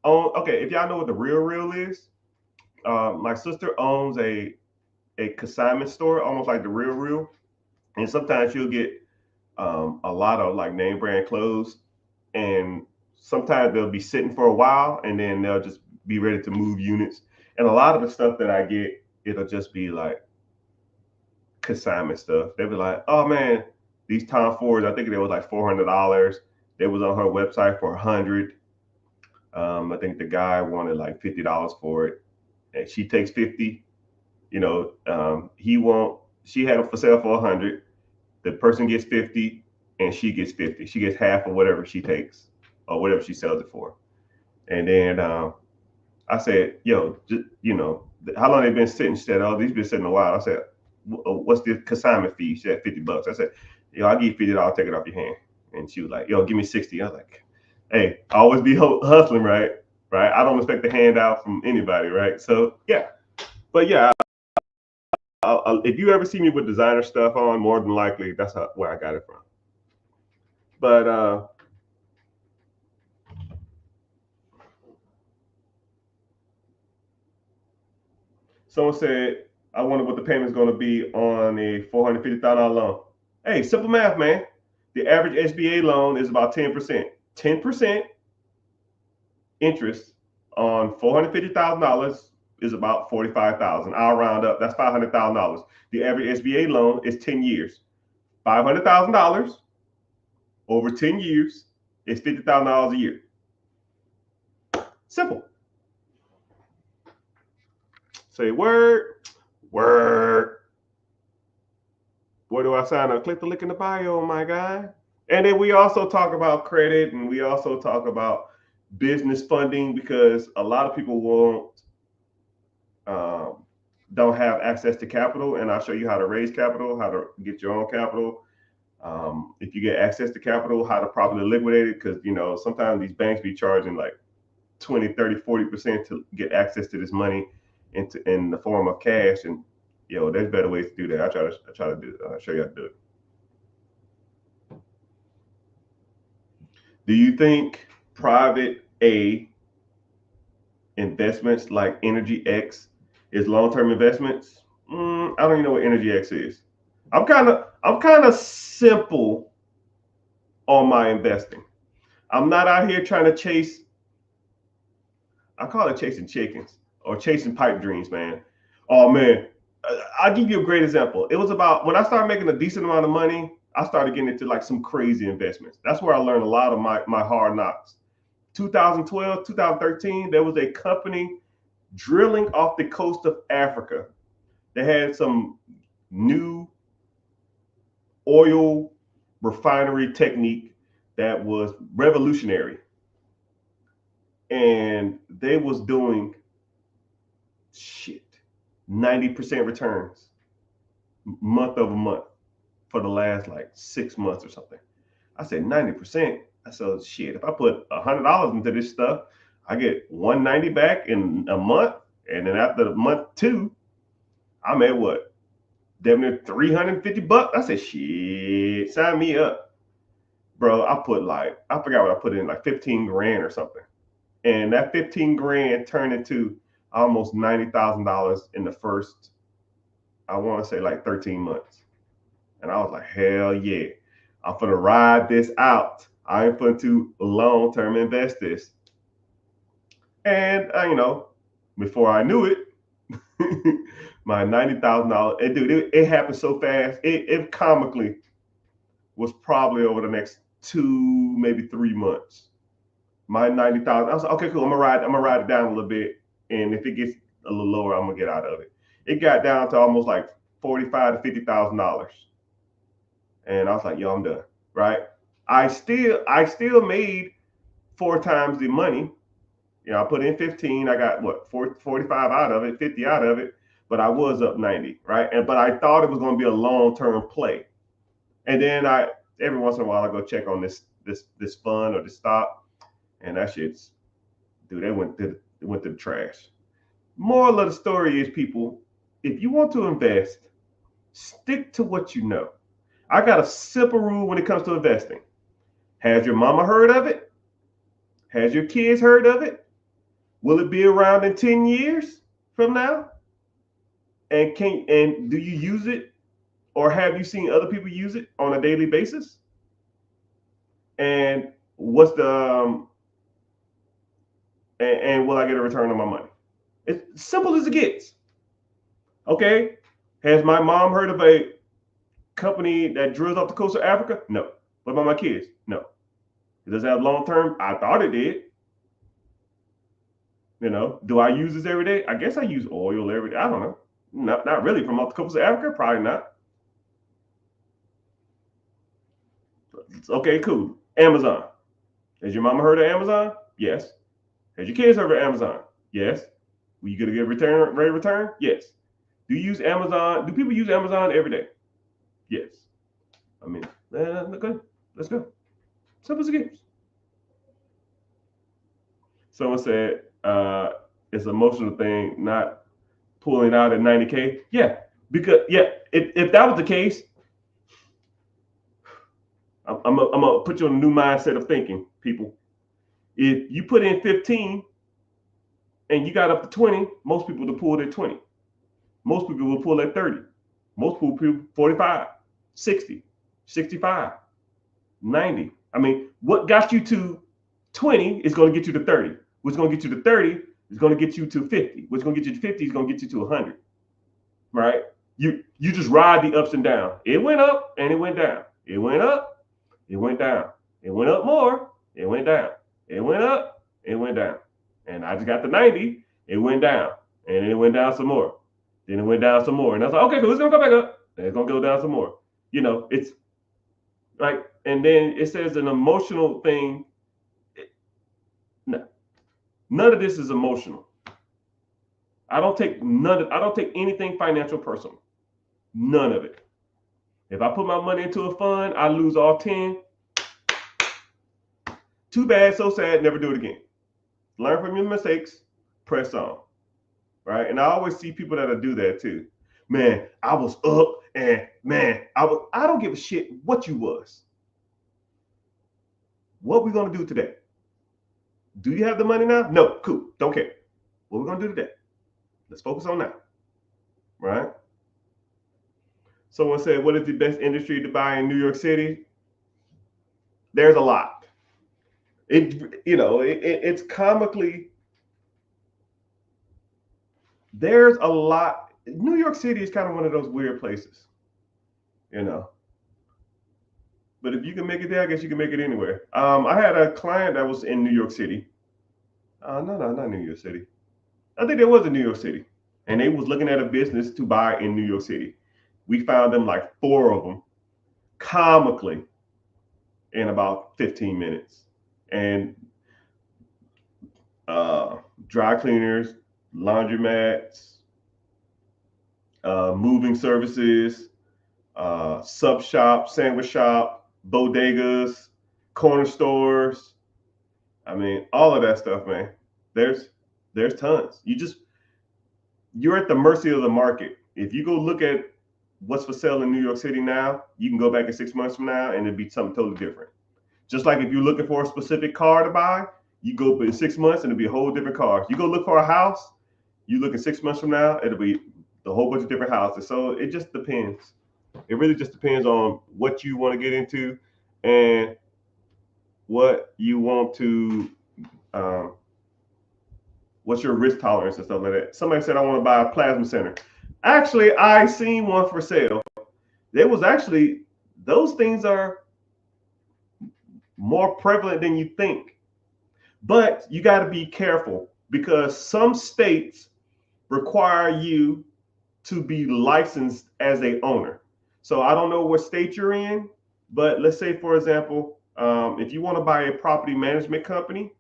okay, if y'all know what the Real is, my sister owns a consignment store, almost like the Real, and sometimes she'll get a lot of like name brand clothes, and sometimes they'll be sitting for a while, and then they'll just be ready to move units. And a lot of the stuff that I get, it'll just be like consignment stuff. They'll be like, "Oh man, these Tom Fords, I think they was like $400. They was on her website for $100. I think the guy wanted like $50 for it, and she takes 50. You know, she had them for sale for 100. The person gets 50, and she gets 50. She gets half of whatever she takes or whatever she sells it for. And then I said, yo, you know, how long they been sitting? She said, oh, these been sitting a while. I said, what's the consignment fee? She said $50. I said, yo, I'll give you $50. I'll take it off your hand. And she was like, yo, give me 60. I was like, hey, I always be hustling, right? Right. I don't expect a handout from anybody, right? So yeah, but yeah, if you ever see me with designer stuff on, more than likely that's where I got it from. But someone said, I wonder what the payment's going to be on a $450,000 loan. Hey, simple math, man. The average SBA loan is about 10%. 10% interest on $450,000 is about $45,000. I'll round up. That's $500,000. The average SBA loan is 10 years. $500,000 over 10 years is $50,000 a year. Simple. Say word. Where do I sign up? Click the link in the bio, my guy. And then we also talk about credit, and we also talk about business funding, because a lot of people don't have access to capital, and I'll show you how to raise capital, how to get your own capital. If you get access to capital, how to properly liquidate it, because you know sometimes these banks be charging like 20, 30, 40% to get access to this money. in the form of cash. And there's better ways to do that. I try to do. I'll show you how to do it. Do you think private A investments like Energy X is long-term investments? I don't even know what Energy X is. I'm kind of simple on my investing. I'm not out here trying to chase. I call it chasing chickens or chasing pipe dreams, man. Oh man, I'll give you a great example. It was about when I started making a decent amount of money. I started getting into like some crazy investments. That's where I learned a lot of my hard knocks. 2012, 2013, there was a company drilling off the coast of Africa. They had some new oil refinery technique that was revolutionary. And they was doing 90% returns month over month for the last like 6 months or something. I said 90%. I said, if I put $100 into this stuff, I get 190 back in a month. And then after the month 2, I'm at what? Damn near $350. I said, sign me up. Bro, I forgot what I put in, like 15 grand or something. And that 15 grand turned into almost $90,000 in the first, I want to say like 13 months. And I was like, hell yeah, I'm going to ride this out. I ain't going to long-term invest this. And, before I knew it, my $90,000, dude, it happened so fast. It comically was probably over the next 2, maybe 3 months. My 90,000, I was like, okay, cool. I'm gonna ride it down a little bit, and if it gets a little lower, I'm gonna get out of it. It got down to almost like $45,000 to $50,000, and I was like, yo, I'm done. Right? I still made 4 times the money. I put in 15. I got what 45 out of it, 50 out of it, but I was up 90. Right? But I thought it was gonna be a long-term play, and then every once in a while I go check on this fund or this stock. And that shit's, dude, it went to the trash. Moral of the story is, people, if you want to invest, stick to what you know. I got a simple rule when it comes to investing. Has your mama heard of it? Has your kids heard of it? Will it be around in 10 years from now? And do you use it, or have you seen other people use it on a daily basis? And what's the and will I get a return on my money? It's simple as it gets. Okay. Has my mom heard of a company that drills off the coast of Africa? No. What about my kids? No. It doesn't have long term. I thought it did. Do I use this every day? I guess I use oil every day. I don't know. Not really. From off the coast of Africa? Probably not. Okay, cool. Amazon. Has your mama heard of Amazon? Yes. Has your kids heard of Amazon? Yes. Will you get a good rate of return? Yes. Do you use Amazon? Do people use Amazon every day? Yes. I mean, okay, let's go. Simple as it gets. Someone said it's an emotional thing, not pulling out at 90K. Yeah, because if that was the case, I'm gonna put you on a new mindset of thinking, people. If you put in 15 and you got up to 20, most people will pull at 20. Most people will pull at 30. Most people 45, 60, 65, 90. I mean, what got you to 20 is going to get you to 30. What's going to get you to 30 is going to get you to 50. What's going to get you to 50 is going to get you to 100. Right? You just ride the ups and downs. It went up and it went down. It went up, it went down. It went up more, it went down. It went up, it went down. And I just got to 90, it went down. And it went down some more. Then it went down some more. And I was like, okay, cool, it's going to go back up. And it's going to go down some more. It's like, and then it says an emotional thing. No, none of this is emotional. I don't take anything financial personal. None of it. If I put my money into a fund, I lose all 10. Too bad, so sad, never do it again. Learn from your mistakes, press on. right? And I always see people that'll do that too. Man, I was up, and man, I don't give a shit what you was. What we gonna do today? Do you have the money now? No, cool, don't care. What we gonna do today? Let's focus on that, right? Someone said, what is the best industry to buy in New York City? There's a lot. It's comically, there's a lot. New York City is kind of one of those weird places, you know. But if you can make it there, I guess you can make it anywhere. I had a client that was in New York City. No, not New York City. I think there was in New York City, and they was looking at a business to buy in New York City. We found them like 4 of them, comically, in about 15 minutes. And dry cleaners, laundromats, moving services, sub shop, sandwich shop, bodegas, corner stores. I mean, all of that stuff, man. There's tons. You're at the mercy of the market. If you go look at what's for sale in New York City now, you can go back in 6 months from now and it'd be something totally different. Just like if you're looking for a specific car to buy, you go in 6 months and it'll be a whole different car. You go look for a house, you look in 6 months from now, it'll be a whole bunch of different houses. So it just depends. It really just depends on what you want to get into and what you want to, what's your risk tolerance and stuff like that. Somebody said, I want to buy a plasma center. Actually, I seen one for sale. There was actually, those things are more prevalent than you think. But you got to be careful because some states require you to be licensed as a owner. So I don't know what state you're in, but let's say, for example, if you want to buy a property management company,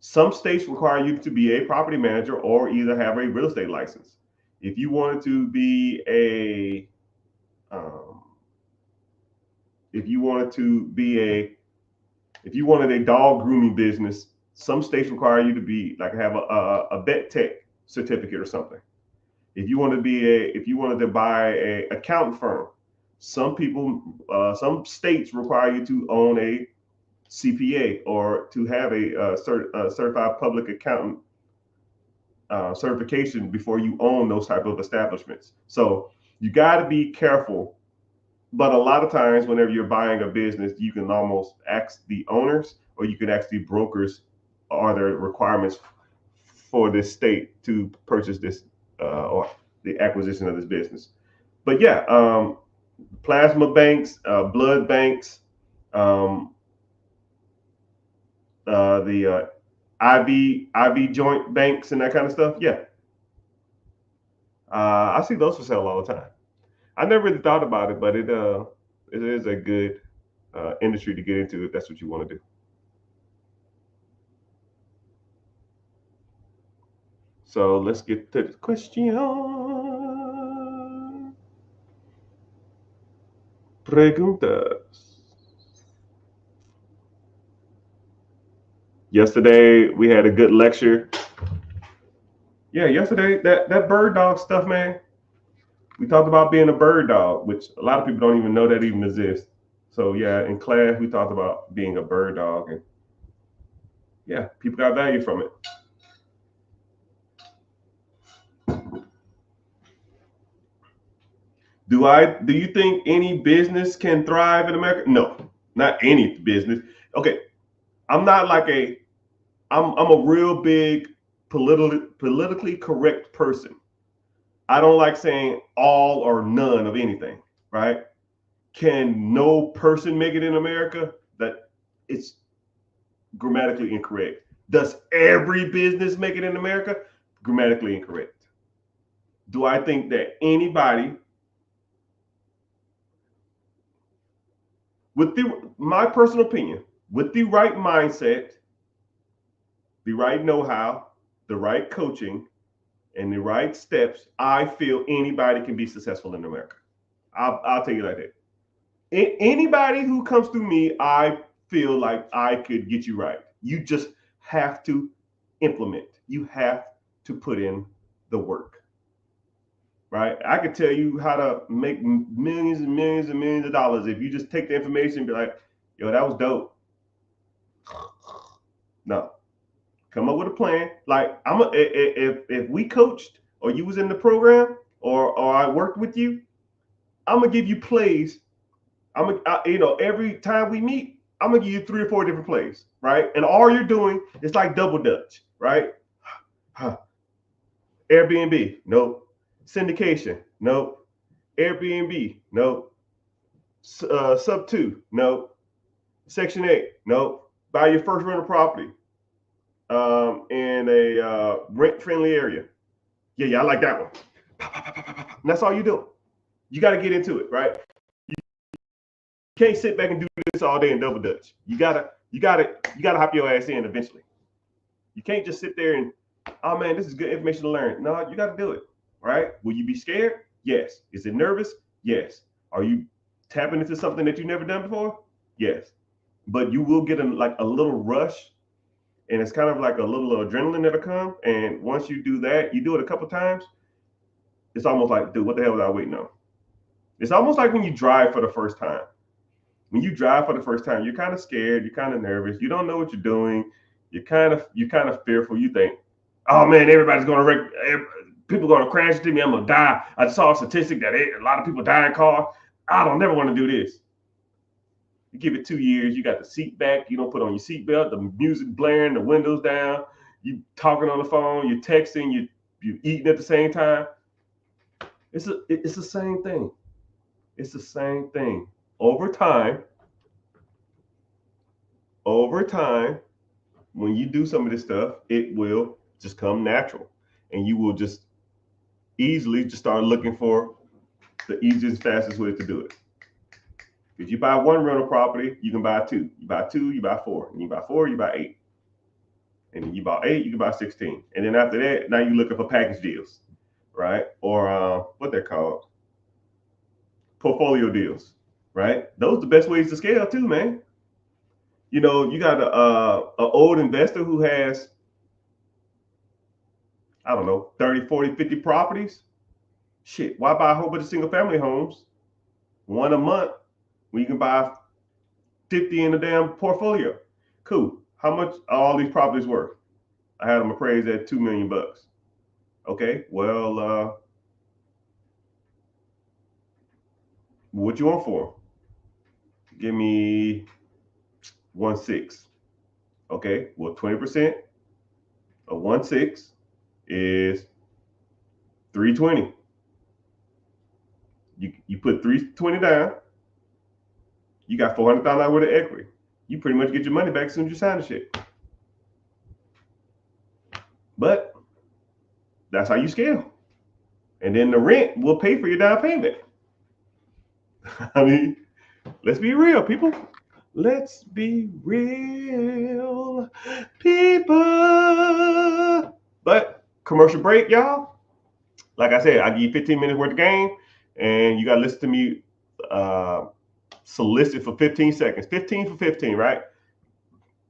some states require you to be a property manager or either have a real estate license. If you wanted to be if you wanted a dog grooming business, some states require you to be like have a vet tech certificate or something. If you wanted to buy a accountant firm, some states require you to own a CPA or to have a certified public accountant certification before you own those type of establishments. So you got to be careful. But a lot of times, whenever you're buying a business, you can almost ask the owners, or you can ask the brokers, are there requirements for this state to purchase this or the acquisition of this business? But yeah, plasma banks, blood banks, the IV joint banks, and that kind of stuff. Yeah, I see those for sale all the time. I never really thought about it, but it is a good industry to get into if that's what you want to do. So let's get to the question. Preguntas. Yesterday we had a good lecture. Yeah, yesterday that bird dog stuff, man. We talked about being a bird dog, which a lot of people don't even know that even exists. So yeah, in class we talked about being a bird dog, and yeah, people got value from it. Do you think any business can thrive in America? No, not any business. Okay, I'm not like I'm a real big politically correct person. I don't like saying all or none of anything, right? Can no person make it in America? That it's grammatically incorrect. Does every business make it in America? Grammatically incorrect. Do I think that anybody my personal opinion, with the right mindset, the right know-how, the right coaching, and the right steps, I feel anybody can be successful in America. I'll tell you like that. Anybody who comes through me, I feel like I could get you right. You just have to implement. You have to put in the work, right? I could tell you how to make millions and millions and millions of dollars if you just take the information and be like, yo, that was dope. No, come up with a plan. Like if we coached or you was in the program or I worked with you, I'm gonna give you plays. Every time we meet, I'm gonna give you 3 or 4 different plays, right? And all you're doing is like double dutch, right? Airbnb, nope. Syndication, nope. Airbnb, nope. Sub 2, nope. Section 8, nope. Buy your first rental property in a rent-friendly area. Yeah, I like that one. And that's all you do. You got to get into it, right? You can't sit back and do this all day and double dutch. You gotta hop your ass in eventually. You can't just sit there and, oh man, this is good information to learn. No, you got to do it, right? Will you be scared? Yes. Is it nervous? Yes. Are you tapping into something that you've never done before? Yes. But you will get a little rush, and it's kind of like a little adrenaline that'll come. And once you do that, you do it a couple times, it's almost like, dude, what the hell was I waiting on? It's almost like when you drive for the first time. When you drive for the first time, you're kind of scared, you're kind of nervous, you don't know what you're doing, you're kind of fearful. You think, oh man, everybody's gonna wreck, people are gonna crash into me, I'm gonna die. I saw a statistic that a lot of people die in cars. I don't never want to do this. You give it 2 years, you got the seat back, you don't put on your seatbelt, the music blaring, the windows down, you talking on the phone, you're texting, you're eating at the same time. It's the same thing. It's the same thing. Over time, when you do some of this stuff, it will just come natural, and you will just easily just start looking for the easiest, fastest way to do it. If you buy one rental property, you can buy two. You buy two, you buy four. And you buy four, you buy 8. And then you buy 8, you can buy 16. And then after that, now you're looking for package deals, right? Or what they're called, portfolio deals, right? Those are the best ways to scale too, man. You know, you got a old investor who has, I don't know, 30, 40, 50 properties. Shit, why buy a whole bunch of single family homes, one a month, when you can buy 50 in the damn portfolio? Cool. How much are all these properties worth? I had them appraised at $2 million. Okay, well, what you want for them? Give me 1.6. Okay, well, 20% of 1.6 is 320. You put 320 down, you got $400,000 worth of equity. You pretty much get your money back as soon as you sign the shit. But that's how you scale. And then the rent will pay for your down payment. I mean, let's be real, people. Let's be real, people. But commercial break, y'all. Like I said, I give you 15 minutes worth of game, and you got to listen to me solicit for 15 seconds. 15 for 15, right?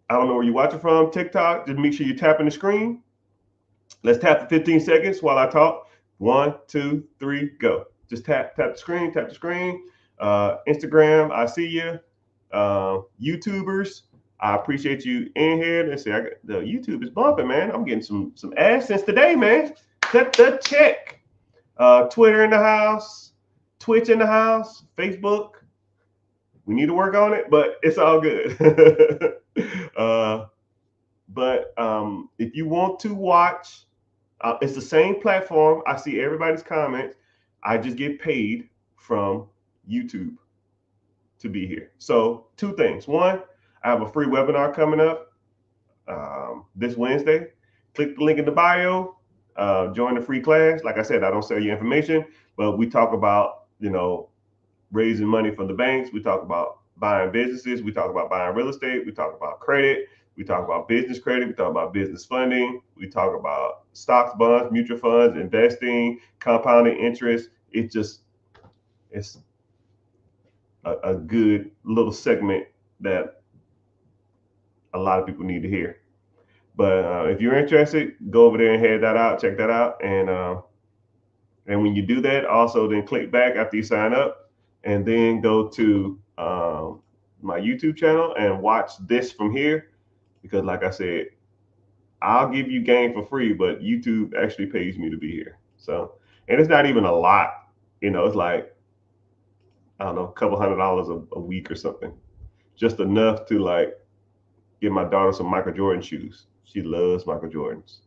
I don't know where you're watching from, TikTok. Just make sure you tap in the screen. Let's tap for 15 seconds while I talk. 1, 2, 3, go. Just tap the screen, tap the screen. Instagram, I see you. YouTubers, I appreciate you in here. They say the YouTube is bumping, man. I'm getting some AdSense today, man. Cut the check. Twitter in the house, Twitch in the house, Facebook. We need to work on it, but it's all good. But if you want to watch, it's the same platform. I see everybody's comments. I just get paid from YouTube to be here. So 2 things. 1, I have a free webinar coming up this Wednesday. Click the link in the bio. Join the free class. Like I said, I don't sell you information, but we talk about, raising money from the banks. We talk about buying businesses. We talk about buying real estate. We talk about credit. We talk about business credit. We talk about business funding. We talk about stocks, bonds, mutual funds, investing, compounding interest. It's a good little segment that a lot of people need to hear. But if you're interested, go over there and head that out, check that out, and when you do that, also then click back after you sign up, and then go to my YouTube channel and watch this from here, because like I said, I'll give you game for free, but YouTube actually pays me to be here. So, and it's not even a lot, it's like, I don't know, a couple $100 a week or something, just enough to like get my daughter some Michael Jordan shoes. She loves Michael Jordans,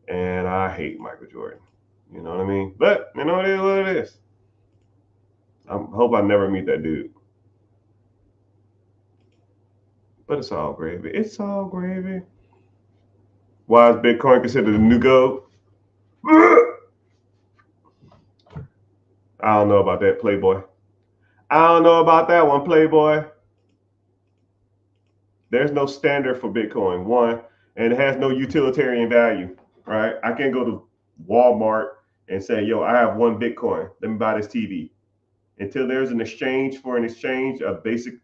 and I hate Michael Jordan. You know what I mean? But it is what it is. I hope I never meet that dude. But it's all gravy. It's all gravy. Why is Bitcoin considered the new gold? I don't know about that, Playboy. I don't know about that one, Playboy. There's no standard for Bitcoin, one, and it has no utilitarian value, right? I can't go to Walmart and say, yo, I have one Bitcoin. Let me buy this TV. Until there's an exchange for an exchange, a basic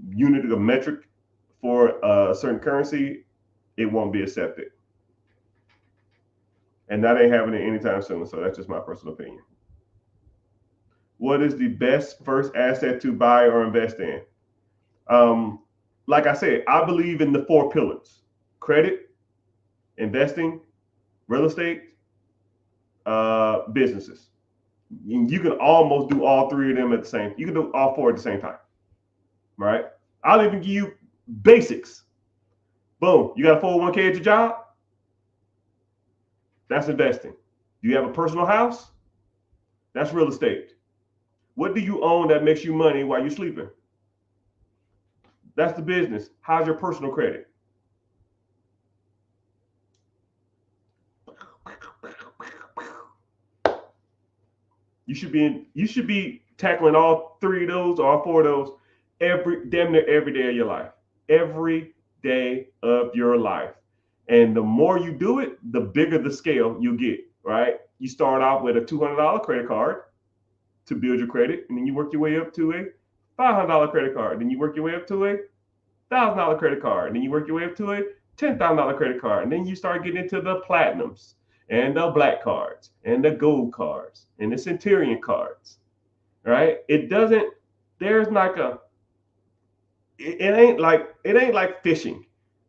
unit of metric for a certain currency, it won't be accepted. And that ain't happening anytime soon. So that's just my personal opinion. What is the best first asset to buy or invest in? Like I said, I believe in the 4 pillars: credit, investing, real estate, businesses. You can almost do all 3 of them at the same. You can do all 4 at the same time, right? I'll even give you basics. Boom, you got a 401k at your job? That's investing. Do you have a personal house? That's real estate. What do you own that makes you money while you're sleeping? That's the business. How's your personal credit? You should be tackling all 3 of those or all 4 of those damn near every day of your life. Every day of your life. And the more you do it, the bigger the scale you get, right? You start off with a $200 credit card to build your credit, and then you work your way up to a $500 credit card. Then you work your way up to a $1,000 credit card. And then you work your way up to a $10,000 credit card. And then you start getting into the platinums and the black cards and the gold cards and the centurion cards, right? It ain't like fishing.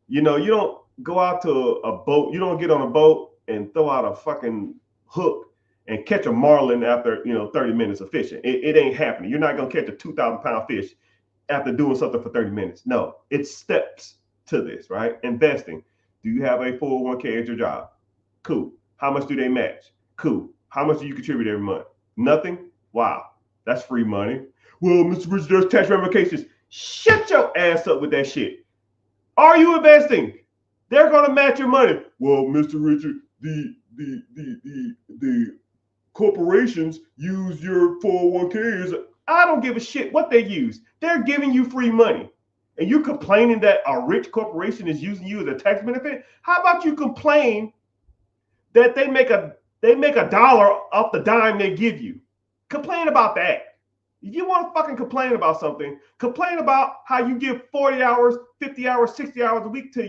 You don't go out to a boat. You don't get on a boat and throw out a fucking hook and catch a marlin after 30 minutes of fishing. It ain't happening. You're not gonna catch a 2,000-pound fish after doing something for 30 minutes. No, it's steps to this, right? Investing. Do you have a 401k at your job? Cool. How much do they match? Cool. How much do you contribute every month? Nothing? Wow, that's free money. Well, Mr. Richard, there's tax ramifications. Shut your ass up with that shit. Are you investing? They're gonna match your money. Well, Mr. Richard, the corporations use your 401ks. I don't give a shit what they use. They're giving you free money. And you complaining that a rich corporation is using you as a tax benefit? How about you complain that they make a dollar off the dime they give you? Complain about that. If you want to fucking complain about something, complain about how you give 40 hours, 50 hours, 60 hours a week to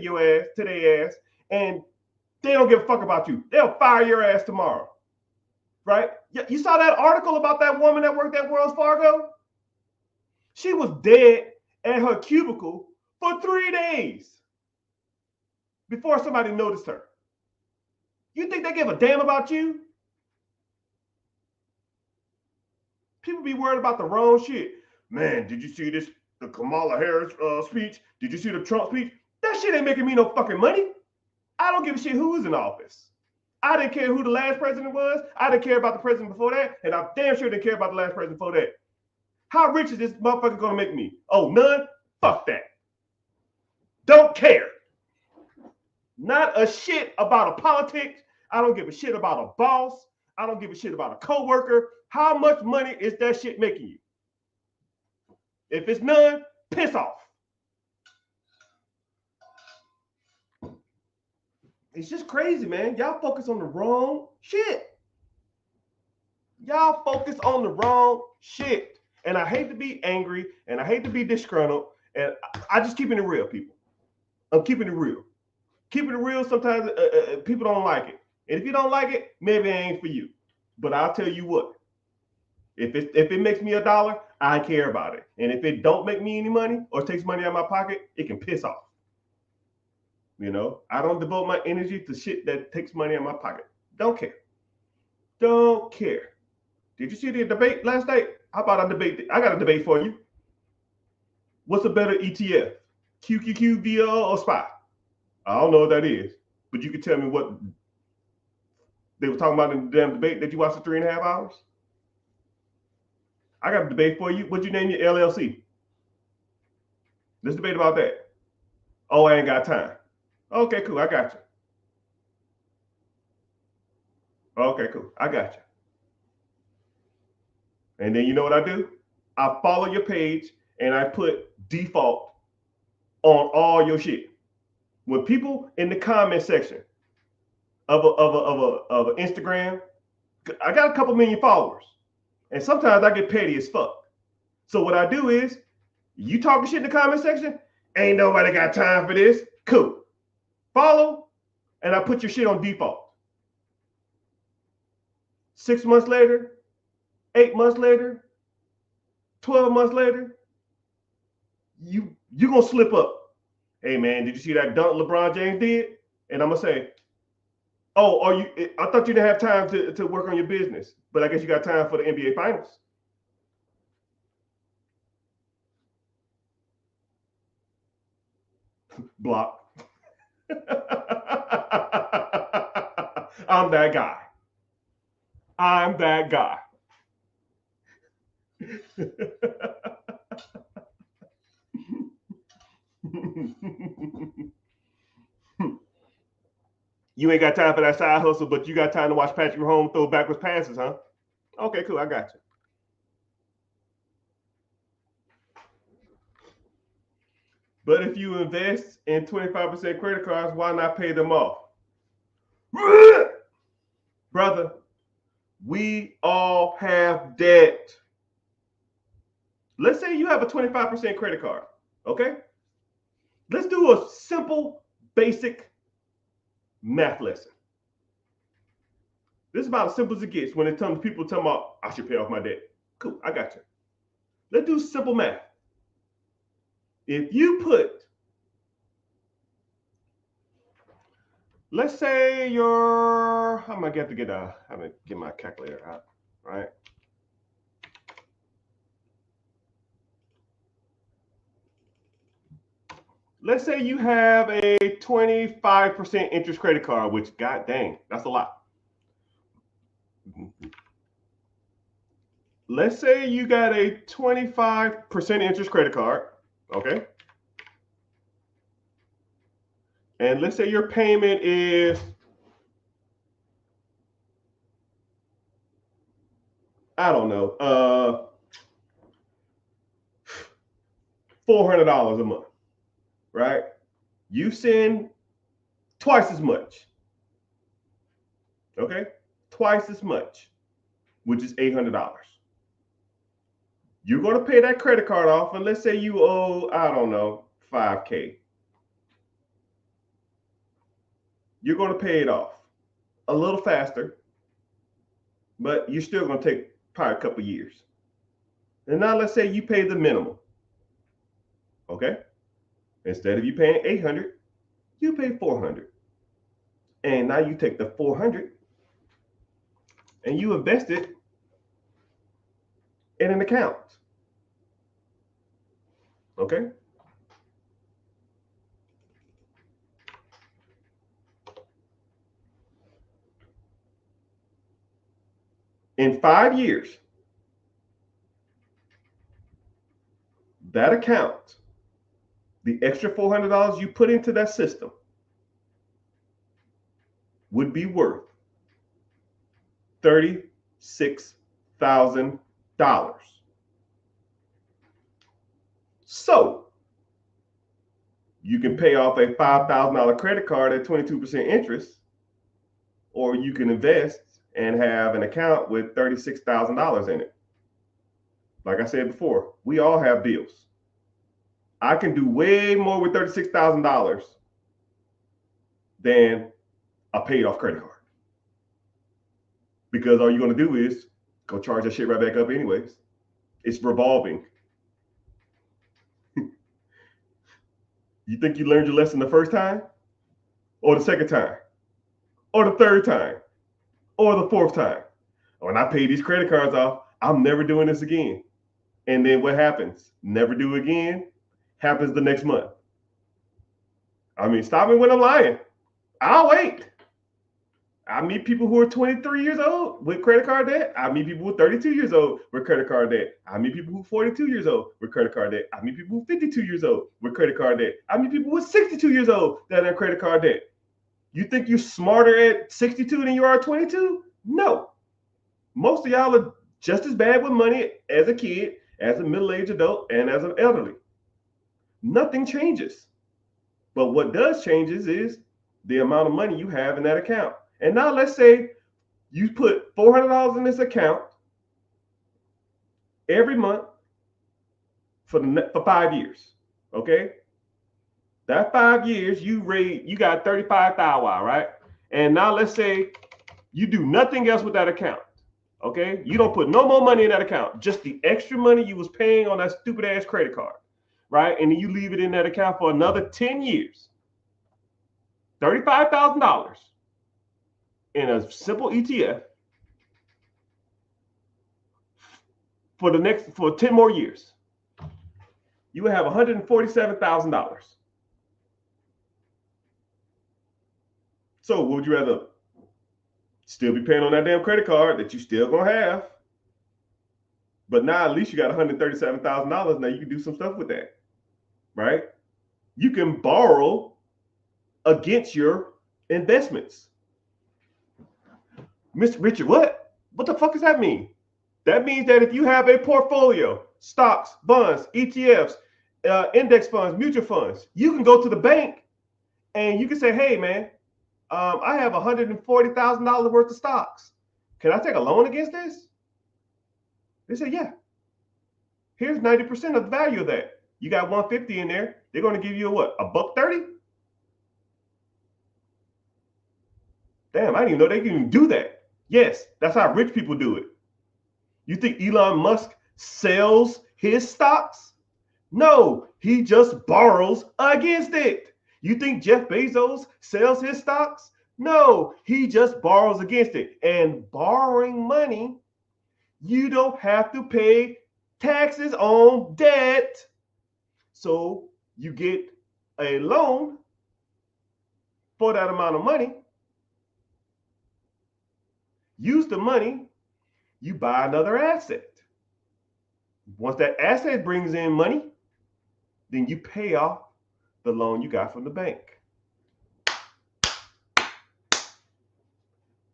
their ass, and they don't give a fuck about you. They'll fire your ass tomorrow. Right? You saw that article about that woman that worked at Wells Fargo? She was dead at her cubicle for 3 days before somebody noticed her. You think they give a damn about you? People be worried about the wrong shit. Man, did you see the Kamala Harris speech? Did you see the Trump speech? That shit ain't making me no fucking money. I don't give a shit who's in office. I didn't care who the last president was. I didn't care about the president before that. And I damn sure didn't care about the last president before that. How rich is this motherfucker gonna make me? Oh, none? Fuck that. Don't care. Not a shit about a politics. I don't give a shit about a boss. I don't give a shit about a coworker. How much money is that shit making you? If it's none, piss off. It's just crazy, man. Y'all focus on the wrong shit. Y'all focus on the wrong shit. And I hate to be angry and I hate to be disgruntled. And I just keeping it real, people. I'm keeping it real. Keeping it real, sometimes people don't like it. And if you don't like it, maybe it ain't for you. But I'll tell you what, if it makes me $1, I care about it. And if it don't make me any money or takes money out of my pocket, it can piss off. I don't devote my energy to shit that takes money out of my pocket. Don't care. Don't care. Did you see the debate last night? How about a debate? I got a debate for you. What's a better ETF? QQQ, VL, or SPY? I don't know what that is, but you can tell me what they were talking about in the damn debate that you watched for 3.5 hours. I got a debate for you. What'd you name your LLC? Let's debate about that. Oh, I ain't got time. Okay, cool. I got you. Okay, cool. I got you. And then you know what I do? I follow your page and I put default on all your shit. When people in the comment section of a Instagram, I got a couple million followers, and sometimes I get petty as fuck. So what I do is, you talking shit in the comment section, ain't nobody got time for this. Cool. Follow, and I put your shit on default. 6 months later, 8 months later, 12 months later, you gonna slip up. Hey man, did you see that dunk LeBron James did? And I'm gonna say, oh, I thought you didn't have time to work on your business, but I guess you got time for the NBA Finals. Block. I'm that guy. I'm that guy. You ain't got time for that side hustle, but you got time to watch Patrick Mahomes throw backwards passes, huh? Okay, cool. I got you. But if you invest in 25% credit cards, why not pay them off? Brother, we all have debt. Let's say you have a 25% credit card, okay? Let's do a simple, basic math lesson. This is about as simple as it gets when it comes to people talking about, I should pay off my debt. Cool, I got you. Let's do simple math. If you put, let's say I'm gonna get my calculator out, right? Let's say you have a 25% interest credit card, which, god dang, that's a lot. Let's say you got a 25% interest credit card, okay? And let's say your payment is, I don't know, $400 a month, right? You send twice as much, okay? Twice as much, which is $800. You're going to pay that credit card off, and let's say you owe, I don't know, $5K. You're going to pay it off a little faster, but you're still going to take probably a couple years. And now let's say you pay the minimum, okay? Instead of you paying $800, you pay $400. And now you take the $400 and you invest it in an account, okay? In 5 years, that account, the extra $400 you put into that system, would be worth $36,000. So you can pay off a $5,000 credit card at 22% interest, or you can invest and have an account with $36,000 in it. Like I said before, we all have bills. I can do way more with $36,000 than a paid off credit card. Because all you're going to do is go charge that shit right back up anyways. It's revolving. You think you learned your lesson the first time? Or the second time? Or the third time? Or the fourth time? When I pay these credit cards off, I'm never doing this again. And then what happens? Never do again. Happens the next month. I mean, stop me when I'm lying. I'll wait. I meet people who are 23 years old with credit card debt. I meet people who are 32 years old with credit card debt. I meet people who are 42 years old with credit card debt. I meet people who are 52 years old with credit card debt. I meet people who are 62 years old that have credit card debt. You think you're smarter at 62 than you are at 22? No. Most of y'all are just as bad with money as a kid, as a middle-aged adult, and as an elderly. Nothing changes. But what does change is the amount of money you have in that account. And now let's say you put $400 in this account every month for 5 years. Okay? That 5 years you got 35,000, right? And now let's say you do nothing else with that account. Okay? You don't put no more money in that account, just the extra money you was paying on that stupid ass credit card, right? And then you leave it in that account for another 10 years. $35,000 in a simple ETF for 10 more years. You would have $147,000. So would you rather still be paying on that damn credit card that you still gonna have? But now at least you got $137,000. Now you can do some stuff with that, right? You can borrow against your investments. Mr. Richard, what? What the fuck does that mean? That means that if you have a portfolio, stocks, bonds, ETFs, index funds, mutual funds, you can go to the bank and you can say, hey, man, I have $140,000 worth of stocks. Can I take a loan against this? They say, yeah. Here's 90% of the value of that. You got 150 in there. They're going to give you what? $1.30? Damn, I didn't even know they can even do that. Yes, that's how rich people do it. You think Elon Musk sells his stocks? No, he just borrows against it. You think Jeff Bezos sells his stocks? No, he just borrows against it. And borrowing money, you don't have to pay taxes on debt. So you get a loan for that amount of money. Use the money, you buy another asset. Once that asset brings in money, then you pay off the loan you got from the bank.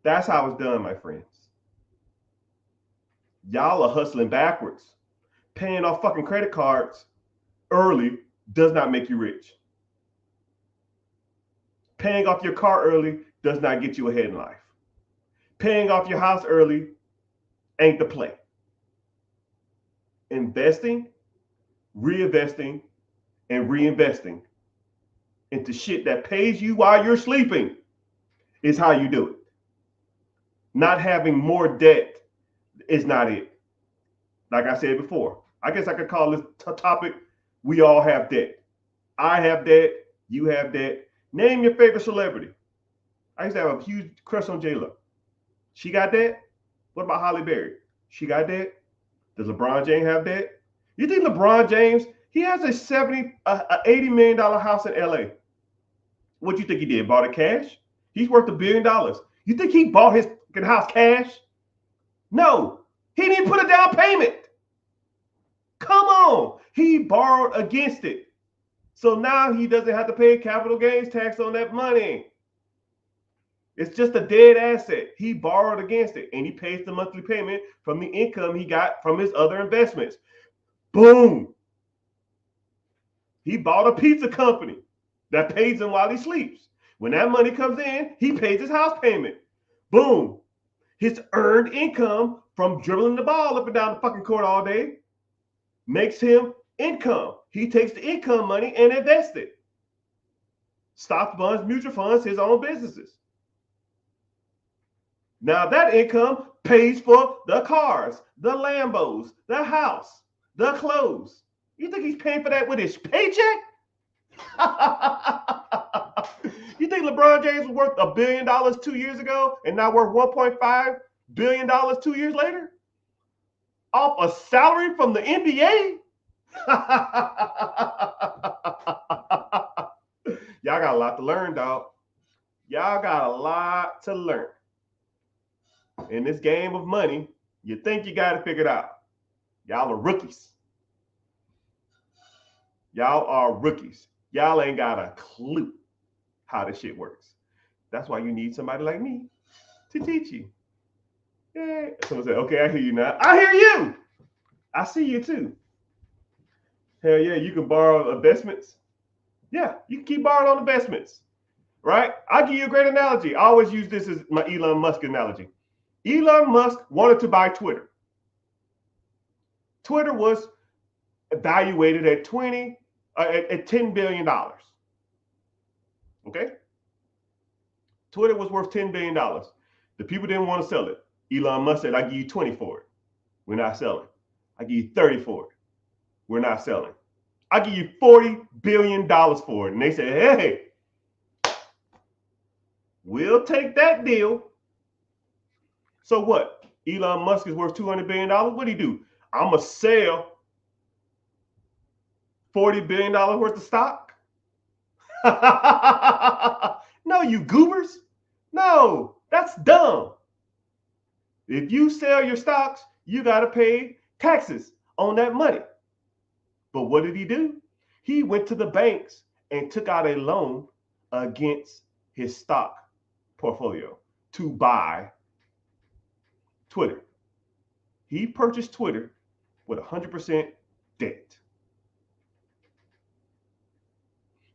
That's how it's done, my friends. Y'all are hustling backwards. Paying off fucking credit cards early does not make you rich. Paying off your car early does not get you ahead in life. Paying off your house early ain't the play. Investing, reinvesting, and reinvesting into shit that pays you while you're sleeping is how you do it. Not having more debt is not it. Like I said before, I guess I could call this topic, we all have debt. I have debt, you have debt. Name your favorite celebrity. I used to have a huge crush on J-Lo. She got debt? What about Halle Berry? She got debt? Does LeBron James have debt? You think LeBron James, he has a $80 million house in LA. What do you think he did? Bought it cash? He's worth $1 billion. You think he bought his house cash? No, he didn't put a down payment. Come on, he borrowed against it. So now he doesn't have to pay capital gains tax on that money. It's just a dead asset. He borrowed against it and he pays the monthly payment from the income he got from his other investments. Boom. He bought a pizza company that pays him while he sleeps. When that money comes in, he pays his house payment. Boom. His earned income from dribbling the ball up and down the fucking court all day makes him income. He takes the income money and invests it. Stock funds, mutual funds, his own businesses. Now that income pays for the cars, the Lambos, the house, the clothes. You think he's paying for that with his paycheck? You think LeBron James was worth $1 billion 2 years ago and now worth $1.5 billion 2 years later? Off a salary from the NBA? Y'all got a lot to learn, dog. Y'all got a lot to learn. In this game of money, you think you got it figured out. Y'all are rookies. Y'all are rookies. Y'all ain't got a clue how this shit works. That's why you need somebody like me to teach you. Yeah. Someone said, okay, I hear you now. I hear you. I see you too. Hell yeah, you can borrow investments. Yeah, you can keep borrowing on investments, right? I'll give you a great analogy. I always use this as my Elon Musk analogy. Elon Musk wanted to buy Twitter. Twitter was evaluated at $10 billion. Okay? Twitter was worth $10 billion. The people didn't want to sell it. Elon Musk said, I give you 20 for it. We're not selling. I give you 30 for it. We're not selling. I give you $40 billion for it. And they said, hey, we'll take that deal. So what? Elon Musk is worth $200 billion. What do he do? I'm going to sell $40 billion worth of stock? No, you goobers. No, that's dumb. If you sell your stocks, you got to pay taxes on that money. But what did he do? He went to the banks and took out a loan against his stock portfolio to buy Twitter. He purchased Twitter with 100% debt.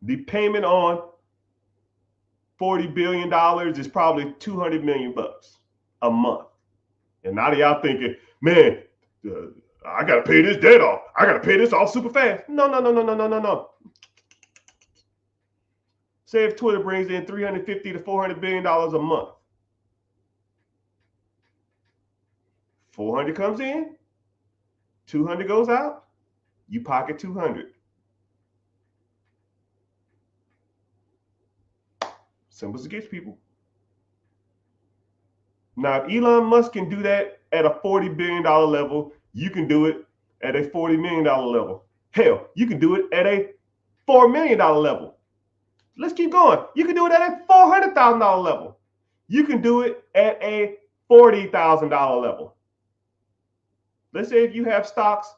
The payment on $40 billion is probably $200 million a month. And now y'all thinking, man, I got to pay this debt off. I got to pay this off super fast. No. Say if Twitter brings in $350 to $400 billion a month. 400 comes in, 200 goes out, you pocket 200. Simple as it gets, people. Now, if Elon Musk can do that at a $40 billion level, you can do it at a $40 million level. Hell, you can do it at a $4 million level. Let's keep going. You can do it at a $400,000 level. You can do it at a $40,000 level. Let's say if you have stocks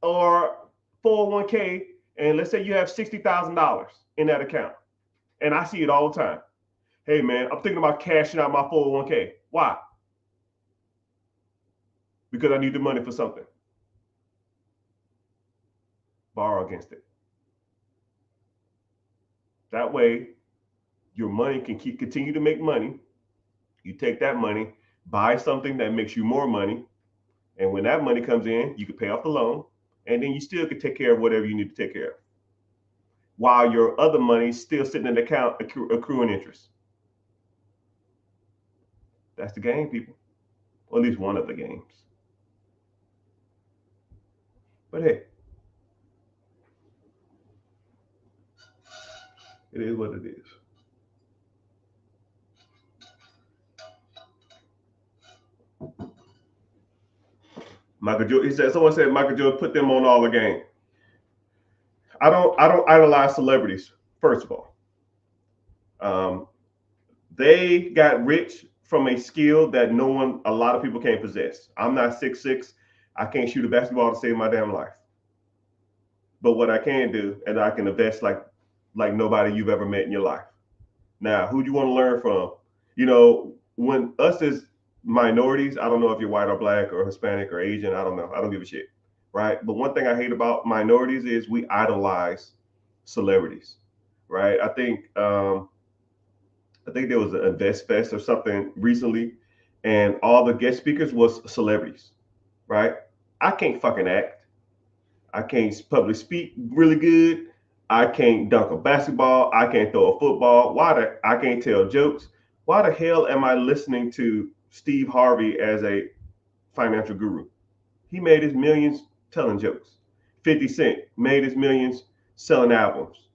or 401k, and let's say you have $60,000 in that account. And I see it all the time. Hey, man, I'm thinking about cashing out my 401k. Why? Because I need the money for something. Borrow against it. That way, your money can continue to make money. You take that money, buy something that makes you more money. And when that money comes in, you can pay off the loan. And then you still can take care of whatever you need to take care of. While your other money is still sitting in the account accruing interest. That's the game, people. Or at least one of the games. But hey, it is what it is. Michael Jordan, he said, someone said Michael Jordan put them on all the game. I don't idolize celebrities, first of all. They got rich from a skill that a lot of people can't possess. I'm not 6'6". I can't shoot a basketball to save my damn life. But what I can do, and I can invest like nobody you've ever met in your life. Now, who do you want to learn from? You know, when us as minorities, I don't know if you're white or black or Hispanic or Asian, I don't know. I don't give a shit, right? But one thing I hate about minorities is we idolize celebrities, right? I think there was an Invest Fest or something recently, and all the guest speakers was celebrities, right? I can't fucking act. I can't public speak really good. I can't dunk a basketball. I can't throw a football. I can't tell jokes. Why the hell am I listening to Steve Harvey as a financial guru? He made his millions telling jokes. 50 Cent made his millions selling albums.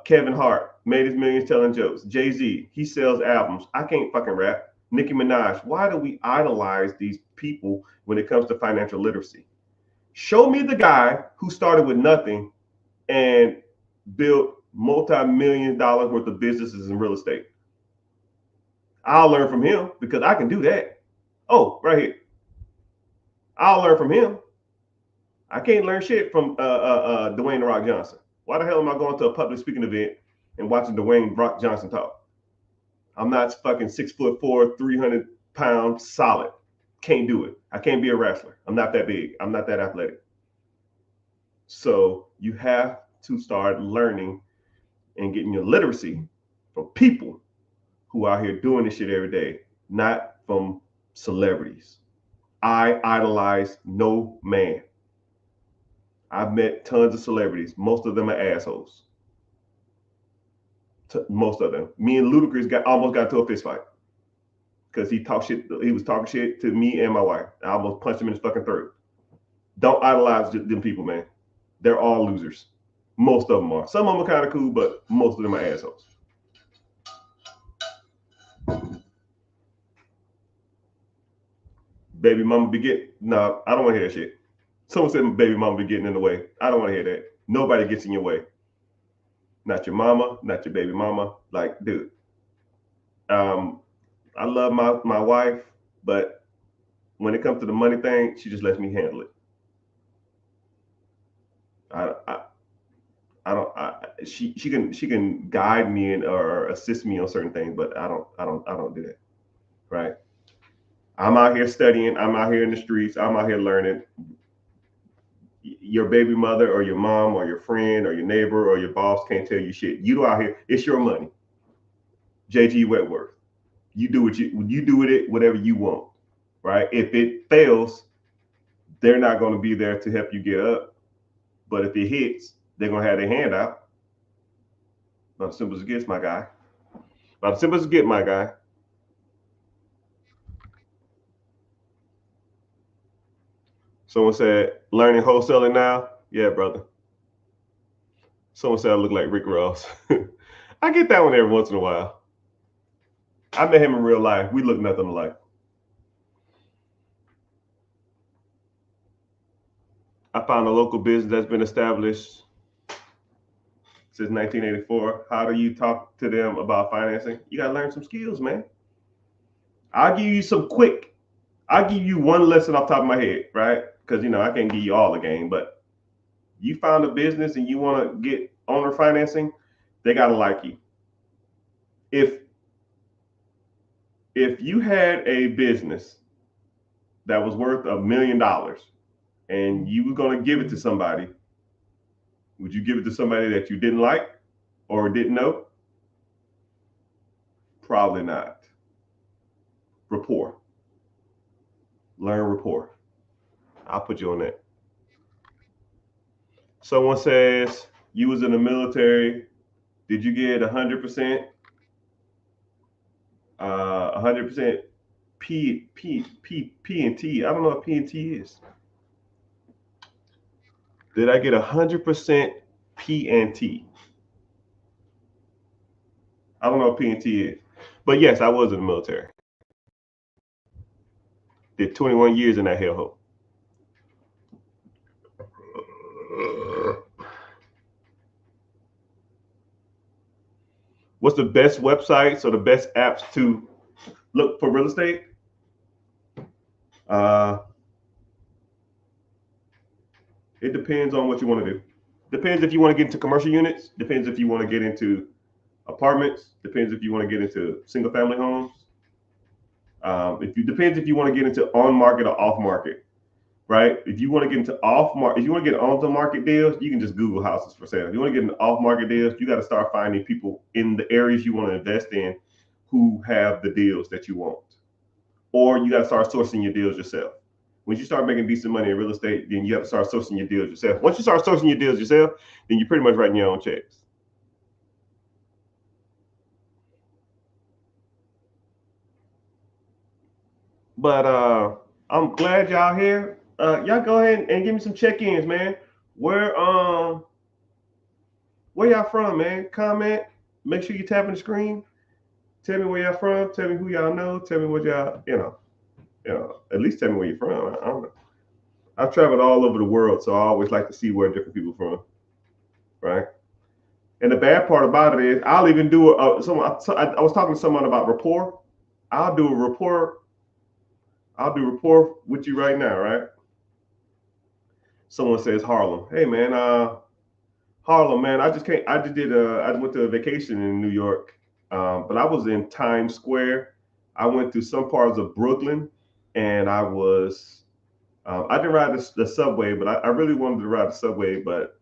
Kevin Hart made his millions telling jokes. Jay-Z, he sells albums. I can't fucking rap. Nicki Minaj, why do we idolize these people when it comes to financial literacy? Show me the guy who started with nothing and built multi-million dollars worth of businesses in real estate. I'll learn from him because I can do that. Oh, right here. I'll learn from him. I can't learn shit from Dwayne The Rock Johnson. Why the hell am I going to a public speaking event and watching Dwayne Rock Johnson talk? I'm not fucking 6'4", 300 pounds solid. Can't do it. I can't be a wrestler. I'm not that big. I'm not that athletic. So you have to start learning and getting your literacy from people who are out here doing this shit every day, not from celebrities. I idolize no man. I've met tons of celebrities. Most of them are assholes. Most of them. Me and Ludacris almost got to a fist fight because he talked shit. He was talking shit to me and my wife. I almost punched him in his fucking throat. Don't idolize them people, man. They're all losers. Most of them are. Some of them are kind of cool, but most of them are assholes. Baby mama be getting. No, I don't want to hear that shit. Someone said baby mama be getting in the way. I don't want to hear that. Nobody gets in your way. Not your mama, not your baby mama. Like, dude. I love my wife, but when it comes to the money thing, she just lets me handle it. She can guide me or assist me on certain things, but I don't do that. Right? I'm out here studying. I'm out here in the streets. I'm out here learning. Your baby mother or your mom or your friend or your neighbor or your boss can't tell you shit. You out here, it's your money. JG Wentworth. You do what you do with it, whatever you want. Right? If it fails, they're not going to be there to help you get up. But if it hits, they're going to have their hand out. About as simple as it gets, my guy. About as simple as it gets, my guy. Someone said, learning wholesaling now? Yeah, brother. Someone said I look like Rick Ross. I get that one every once in a while. I met him in real life. We look nothing alike. I found a local business that's been established since 1984. How do you talk to them about financing? You got to learn some skills, man. I'll give you one lesson off the top of my head, right? Because, I can't give you all the game, but you found a business and you want to get owner financing, they got to like you. If you had a business that was worth $1 million and you were going to give it to somebody, would you give it to somebody that you didn't like or didn't know? Probably not. Rapport. Learn rapport. I'll put you on that. Someone says you was in the military. Did you get 100%? 100% P and T. I don't know what P and T is. Did I get 100% P and T? I don't know what P and T is. But yes, I was in the military. Did 21 years in that hellhole. What's the best websites or the best apps to look for real estate? It depends on what you want to do. Depends if you want to get into commercial units. Depends if you want to get into apartments. Depends if you want to get into single family homes. Depends if you want to get into on market or off market, right? If you want to get into off market, if you want to get onto market deals, you can just Google houses for sale. If you want to get into off market deals, you got to start finding people in the areas you want to invest in who have the deals that you want, or you got to start sourcing your deals yourself. Once you start making decent money in real estate, then you have to start sourcing your deals yourself. Once you start sourcing your deals yourself, then you're pretty much writing your own checks. But I'm glad y'all here. Y'all go ahead and give me some check-ins, man. Where where y'all from, man? Comment. Make sure you tapping the screen. Tell me where y'all from. Tell me who y'all know. Tell me what y'all, at least tell me where you're from. I don't know. I've traveled all over the world, so I always like to see where different people from, right? And the bad part about it is, I'll even do I was talking to someone about rapport. I'll do a rapport. I'll do rapport with you right now, right? Someone says Harlem. Hey man, Harlem, man. I just can't. I just did. I went to a vacation in New York, but I was in Times Square. I went through some parts of Brooklyn, and I was. I didn't ride the subway, but I really wanted to ride the subway, but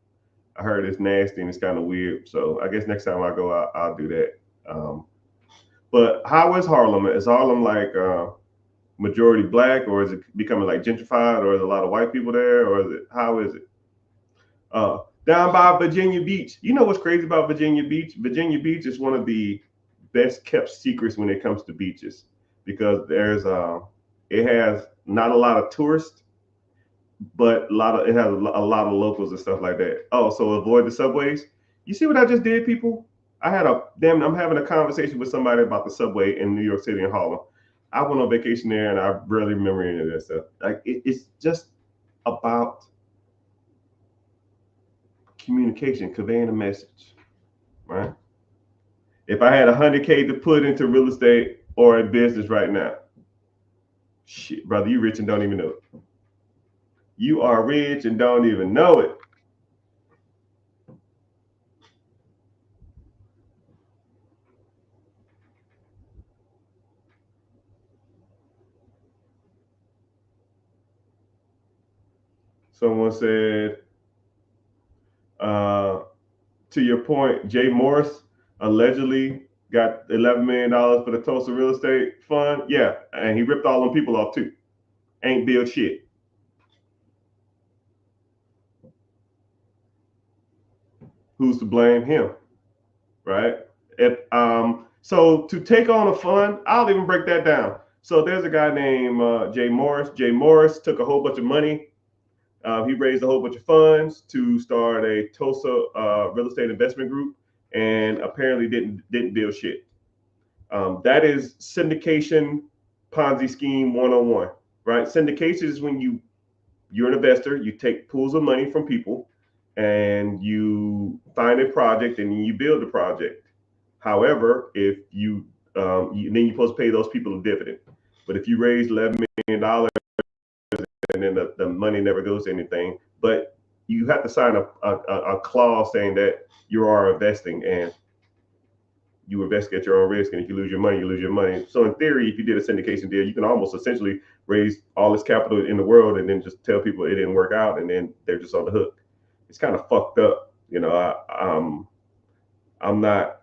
I heard it's nasty and it's kind of weird. So I guess next time I go, I'll do that. Um, but how is Harlem? Is Harlem like majority black, or is it becoming like gentrified, or is a lot of white people there, or is it how is it? Down by Virginia Beach. You know what's crazy about Virginia Beach? Virginia Beach is one of the best kept secrets when it comes to beaches because it has not a lot of tourists, but it has a lot of locals and stuff like that. Oh, so avoid the subways. You see what I just did, people? I'm having a conversation with somebody about the subway in New York City and Harlem. I went on vacation there and I barely remember any of that stuff. Like it's just about communication, conveying a message, right? If I had 100K to put into real estate or in business right now, shit, brother, you rich and don't even know it. You are rich and don't even know it. Someone said, uh, to your point, Jay Morris allegedly got $11 million for the Tulsa real estate fund. Yeah, and he ripped all them people off too. Ain't built shit. Who's to blame? Him, right? If so to take on a fund, I'll even break that down. So there's a guy named Jay Morris. Jay Morris took a whole bunch of money. He raised a whole bunch of funds to start a Tulsa real estate investment group, and apparently didn't build shit. That is syndication Ponzi scheme 101, right? Syndication is when you're an investor, you take pools of money from people, and you find a project and you build the project. However, if then you're supposed to pay those people a dividend. But if you raise $11 million and then the money never goes to anything, but you have to sign a clause saying that you are investing and you invest at your own risk, and if you lose your money, you lose your money. So in theory, if you did a syndication deal, you can almost essentially raise all this capital in the world and then just tell people it didn't work out, and then they're just on the hook. It's kind of fucked up, you know. I'm not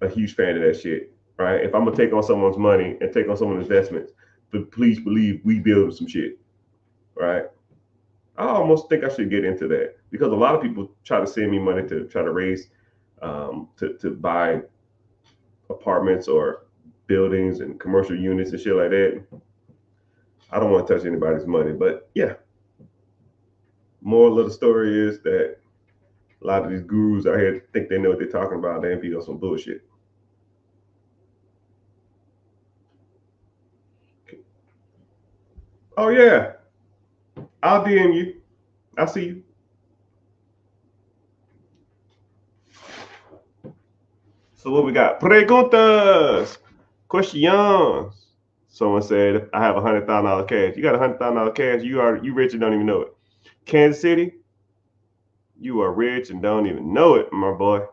a huge fan of that shit, right? If I'm gonna take on someone's money and take on someone's investments, but please believe we build some shit, right? I almost think I should get into that because a lot of people try to send me money to try to raise to buy apartments or buildings and commercial units and shit like that. I don't want to touch anybody's money, but yeah. Moral of the story is that a lot of these gurus out here think they know what they're talking about. They be on some bullshit. Oh yeah, I'll DM you. I'll see you. So what we got? Preguntas, questions. Someone said, "I have $100,000 cash." You got $100,000 cash. You rich and don't even know it. Kansas City, you are rich and don't even know it, my boy.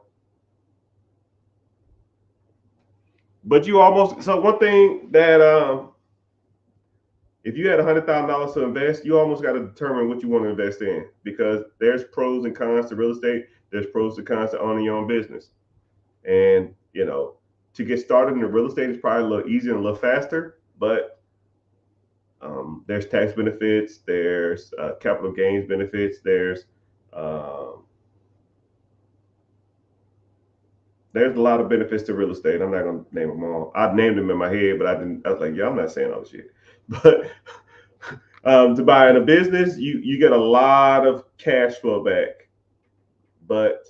But you almost so one thing that if you had $100,000 to invest, you almost got to determine what you want to invest in because there's pros and cons to real estate. There's pros and cons to owning your own business, and to get started in the real estate is probably a little easier and a little faster, but There's tax benefits. There's capital gains benefits. Um, there's a lot of benefits to real estate. I'm not gonna name them all. I named them in my head, but I didn't. I was like, yeah, I'm not saying all the shit. But to buy in a business, you get a lot of cash flow back, but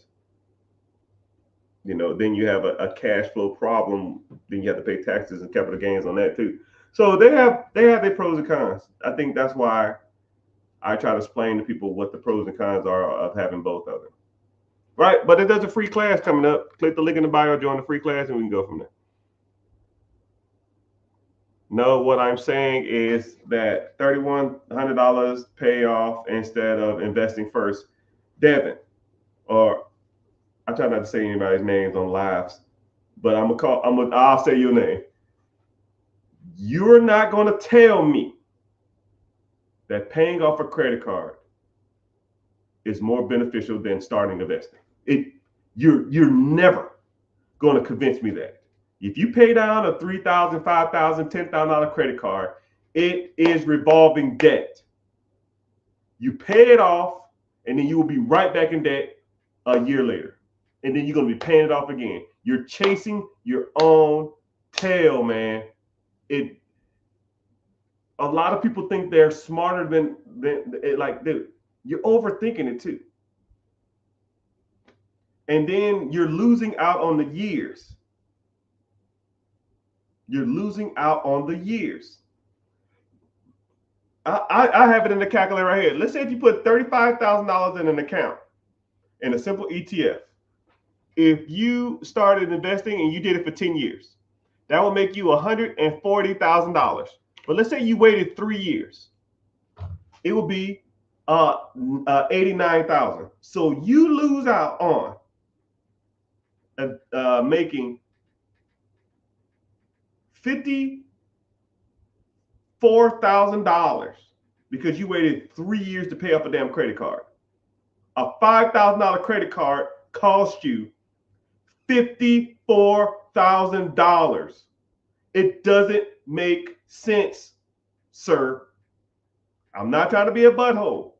then you have a cash flow problem. Then you have to pay taxes and capital gains on that too. So they have their pros and cons. I think that's why I try to explain to people what the pros and cons are of having both of them. Right? But there's a free class coming up. Click the link in the bio, join the free class, and we can go from there. No, what I'm saying is that $3,100 pay off instead of investing first. Devin, or I try not to say anybody's names on lives, but I'll say your name. You're not gonna tell me that paying off a credit card is more beneficial than starting investing. You're never going to convince me that. If you pay down a $3,000, $5,000, $10,000 credit card, it is revolving debt. You pay it off, and then you will be right back in debt a year later, and then you're going to be paying it off again. You're chasing your own tail, man. A lot of people think they're smarter than like, dude, you're overthinking it too. And then you're losing out on the years. You're losing out on the years. I have it in the calculator right here. Let's say if you put $35,000 in an account in a simple ETF, if you started investing and you did it for 10 years, that would make you $140,000. But let's say you waited 3 years, it would be 89,000. So you lose out on making $54,000 because you waited 3 years to pay off a damn credit card. A $5,000 credit card cost you $54,000. It doesn't make sense, sir. I'm not trying to be a butthole.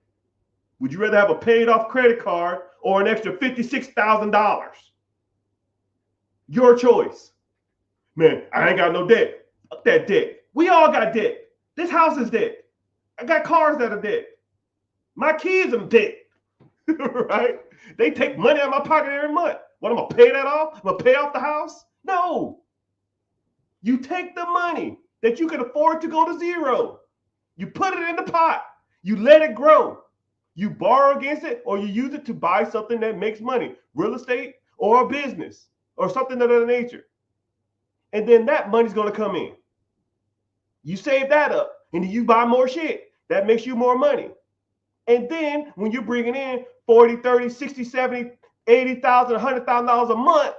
Would you rather have a paid off credit card or an extra $56,000? Your choice. Man, I ain't got no debt. Fuck that debt. We all got debt. This house is debt. I got cars that are debt. My kids are debt. Right? They take money out of my pocket every month. What, I'm going to pay that off? I'm going to pay off the house? No. You take the money that you can afford to go to zero. You put it in the pot. You let it grow. You borrow against it, or you use it to buy something that makes money, real estate or a business or something of that nature. And then that money's going to come in. You save that up, and then you buy more shit. That makes you more money. And then when you're bringing in 40, 30, 60, 70, 80,000, $100,000 a month,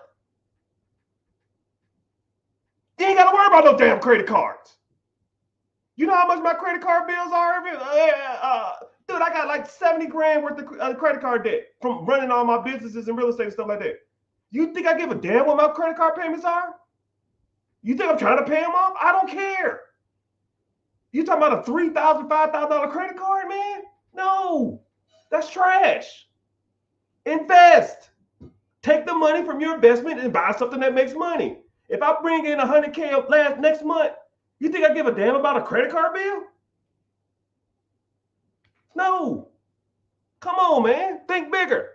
you ain't got to worry about no damn credit cards. You know how much my credit card bills are? Dude, I got like 70 grand worth of credit card debt from running all my businesses and real estate and stuff like that. You think I give a damn what my credit card payments are? You think I'm trying to pay them off? I don't care. You talking about a $3,000, $5,000 credit card, man? No, that's trash. Invest. Take the money from your investment and buy something that makes money. If I bring in $100K next month, you think I give a damn about a credit card bill? No. Come on, man. Think bigger.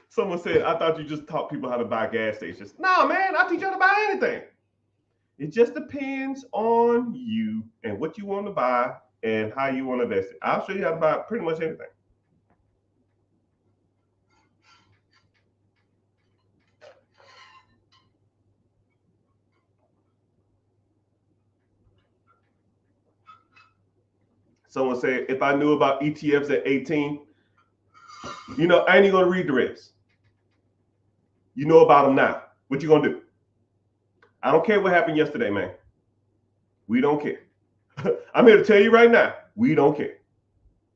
Someone said, I thought you just taught people how to buy gas stations. No, man, I teach you how to buy anything. It just depends on you and what you want to buy and how you want to invest it. I'll show you how to buy pretty much anything. Someone said, if I knew about ETFs at 18, I ain't even gonna read the rest. You know about them now. What you gonna do? I don't care what happened yesterday, man. We don't care. I'm here to tell you right now, we don't care.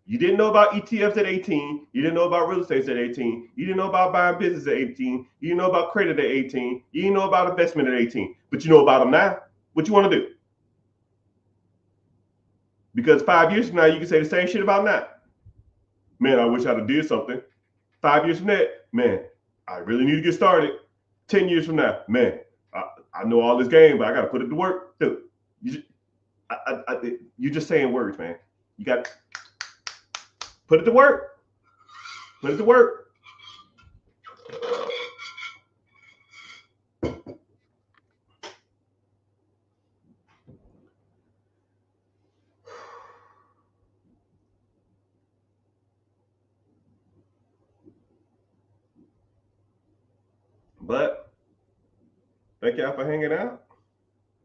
You didn't know about ETFs at 18. You didn't know about real estate at 18. You didn't know about buying business at 18. You didn't know about credit at 18. You didn't know about investment at 18. But you know about them now. What you want to do? Because 5 years from now, you can say the same shit about now. Man, I wish I'd have did something. 5 years from that, man, I really need to get started. 10 years from now, man, I know all this game, but I got to put it to work. Dude, you're just saying words, man. You got to put it to work. Put it to work. But thank y'all for hanging out.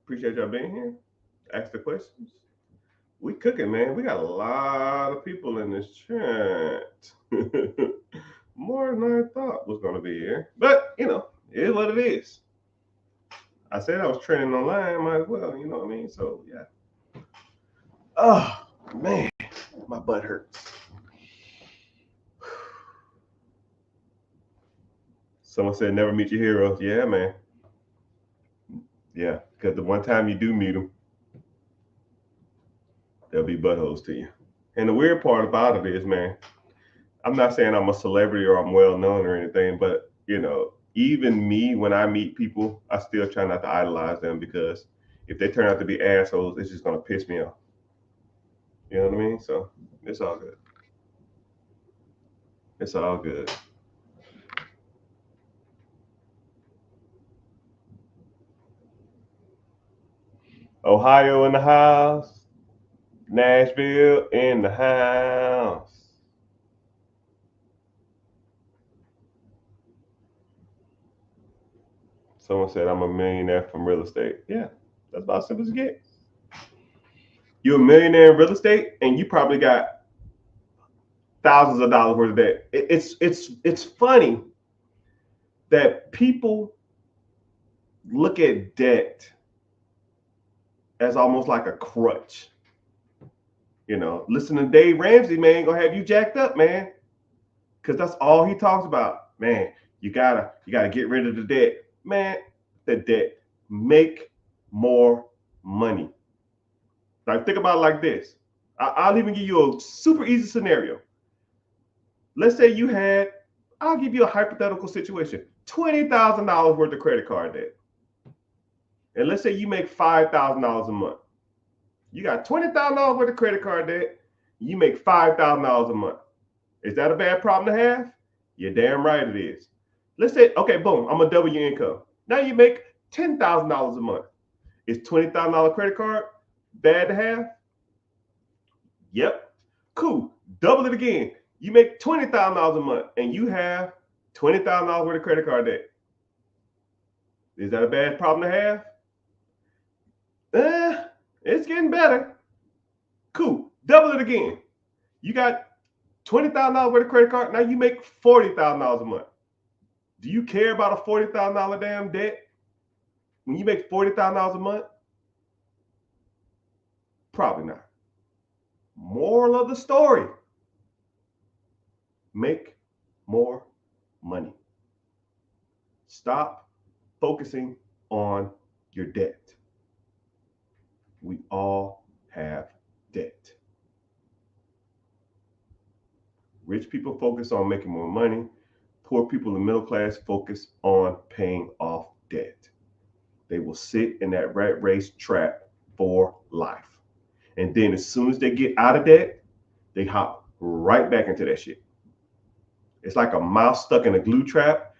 Appreciate y'all being here. Ask the questions. We cooking, man. We got a lot of people in this chat. More than I thought was going to be here. But, it is what it is. I said I was training online. Might as well, you know what I mean? So, yeah. Oh, man. My butt hurts. Someone said never meet your heroes. Yeah, man. Yeah, because the one time you do meet them, they'll be buttholes to you. And the weird part about it is, man, I'm not saying I'm a celebrity or I'm well known or anything, but even me, when I meet people, I still try not to idolize them, because if they turn out to be assholes, it's just gonna piss me off. You know what I mean? So it's all good. It's all good. Ohio in the house. Nashville in the house. Someone said I'm a millionaire from real estate. Yeah, that's about as simple as it gets. You're a millionaire in real estate, and you probably got thousands of dollars worth of debt. It's funny that people look at debt as almost like a crutch. Listen to Dave Ramsey, man, gonna have you jacked up, man, because that's all he talks about. Man, you gotta get rid of the debt, man. The debt, make more money. Like, think about it like this. I'll even give you a super easy scenario. Let's say you had, I'll give you a hypothetical situation, $20,000 worth of credit card debt. And let's say you make $5,000 a month. You got $20,000 worth of credit card debt. You make $5,000 a month. Is that a bad problem to have? You're damn right it is. Let's say, okay, boom, I'm gonna double your income. Now you make $10,000 a month. Is $20,000 credit card bad to have? Yep. Cool. Double it again. You make $20,000 a month and you have $20,000 worth of credit card debt. Is that a bad problem to have? It's getting better. Cool. Double it again. You got $20,000 worth of credit card. Now you make $40,000 a month. Do you care about a $40,000 damn debt when you make $40,000 a month? Probably not. Moral of the story: make more money. Stop focusing on your debt. We all have debt. Rich people focus on making more money. Poor people in the middle class focus on paying off debt. They will sit in that rat race trap for life. And then as soon as they get out of debt, they hop right back into that shit. It's like a mouse stuck in a glue trap,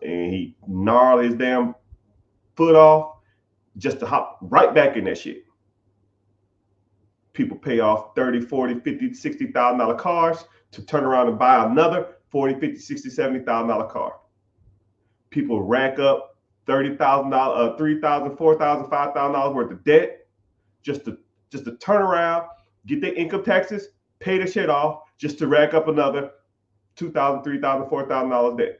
and he gnarled his damn foot off just to hop right back in that shit. People pay off 30, 40, 50, $60,000 cars to turn around and buy another 40, 50, 60, $70,000 car. People rack up $30,000, $3,000, $4,000, $5,000 worth of debt just to turn around, get their income taxes, pay the shit off, just to rack up another $2,000, $3,000, $4,000 debt.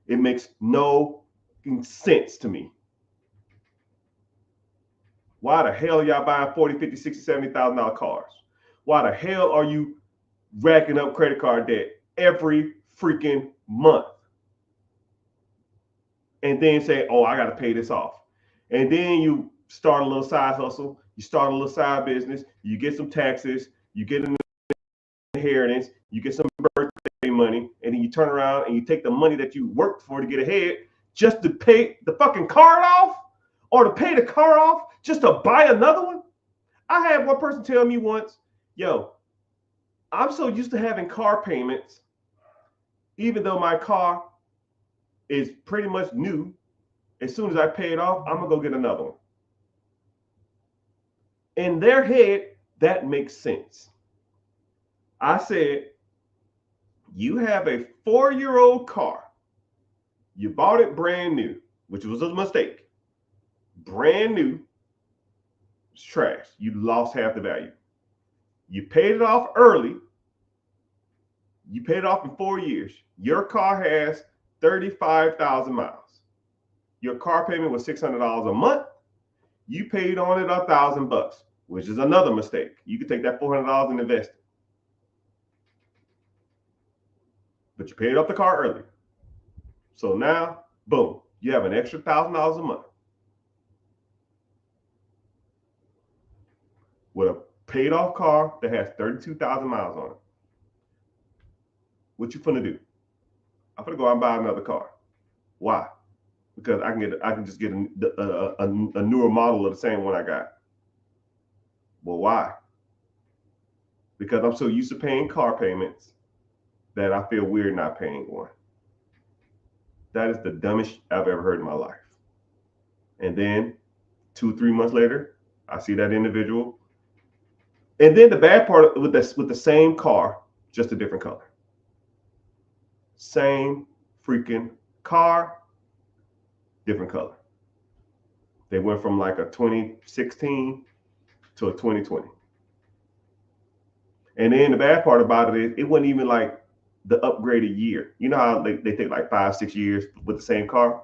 It makes no sense to me. Why the hell are y'all buying 40, 50, 60, $70,000 cars? Why the hell are you racking up credit card debt every freaking month? And then say, oh, I got to pay this off. And then you start a little side hustle. You start a little side business. You get some taxes. You get an inheritance. You get some birthday money. And then you turn around and you take the money that you worked for to get ahead just to pay the fucking card off, or to pay the car off just to buy another one. I had one person tell me once, yo, I'm so used to having car payments, even though my car is pretty much new. As soon as I pay it off, I'm gonna go get another one. In their head, that makes sense. I said, you have a 4-year-old car. You bought it brand new, which was a mistake. Brand new, it's trash. You lost half the value. You paid it off early. You paid it off in 4 years. Your car has 35,000 miles. Your car payment was $600 a month. You paid on it $1,000, which is another mistake. You could take that $400 and invest it. But you paid off the car early. So now, boom, you have an extra $1,000 a month with a paid off car that has 32,000 miles on it. What you finna do? I'm finna go out and buy another car. Why? Because I can just get a newer model of the same one I got. Well, why? Because I'm so used to paying car payments that I feel weird not paying one. That is the dumbest I've ever heard in my life. And then 2-3 months later, I see that individual. And then the bad part with the same car, just a different color. Same freaking car, different color. They went from like a 2016 to a 2020. And then the bad part about it is it wasn't even like the upgraded year. You know how they take like 5-6 years with the same car?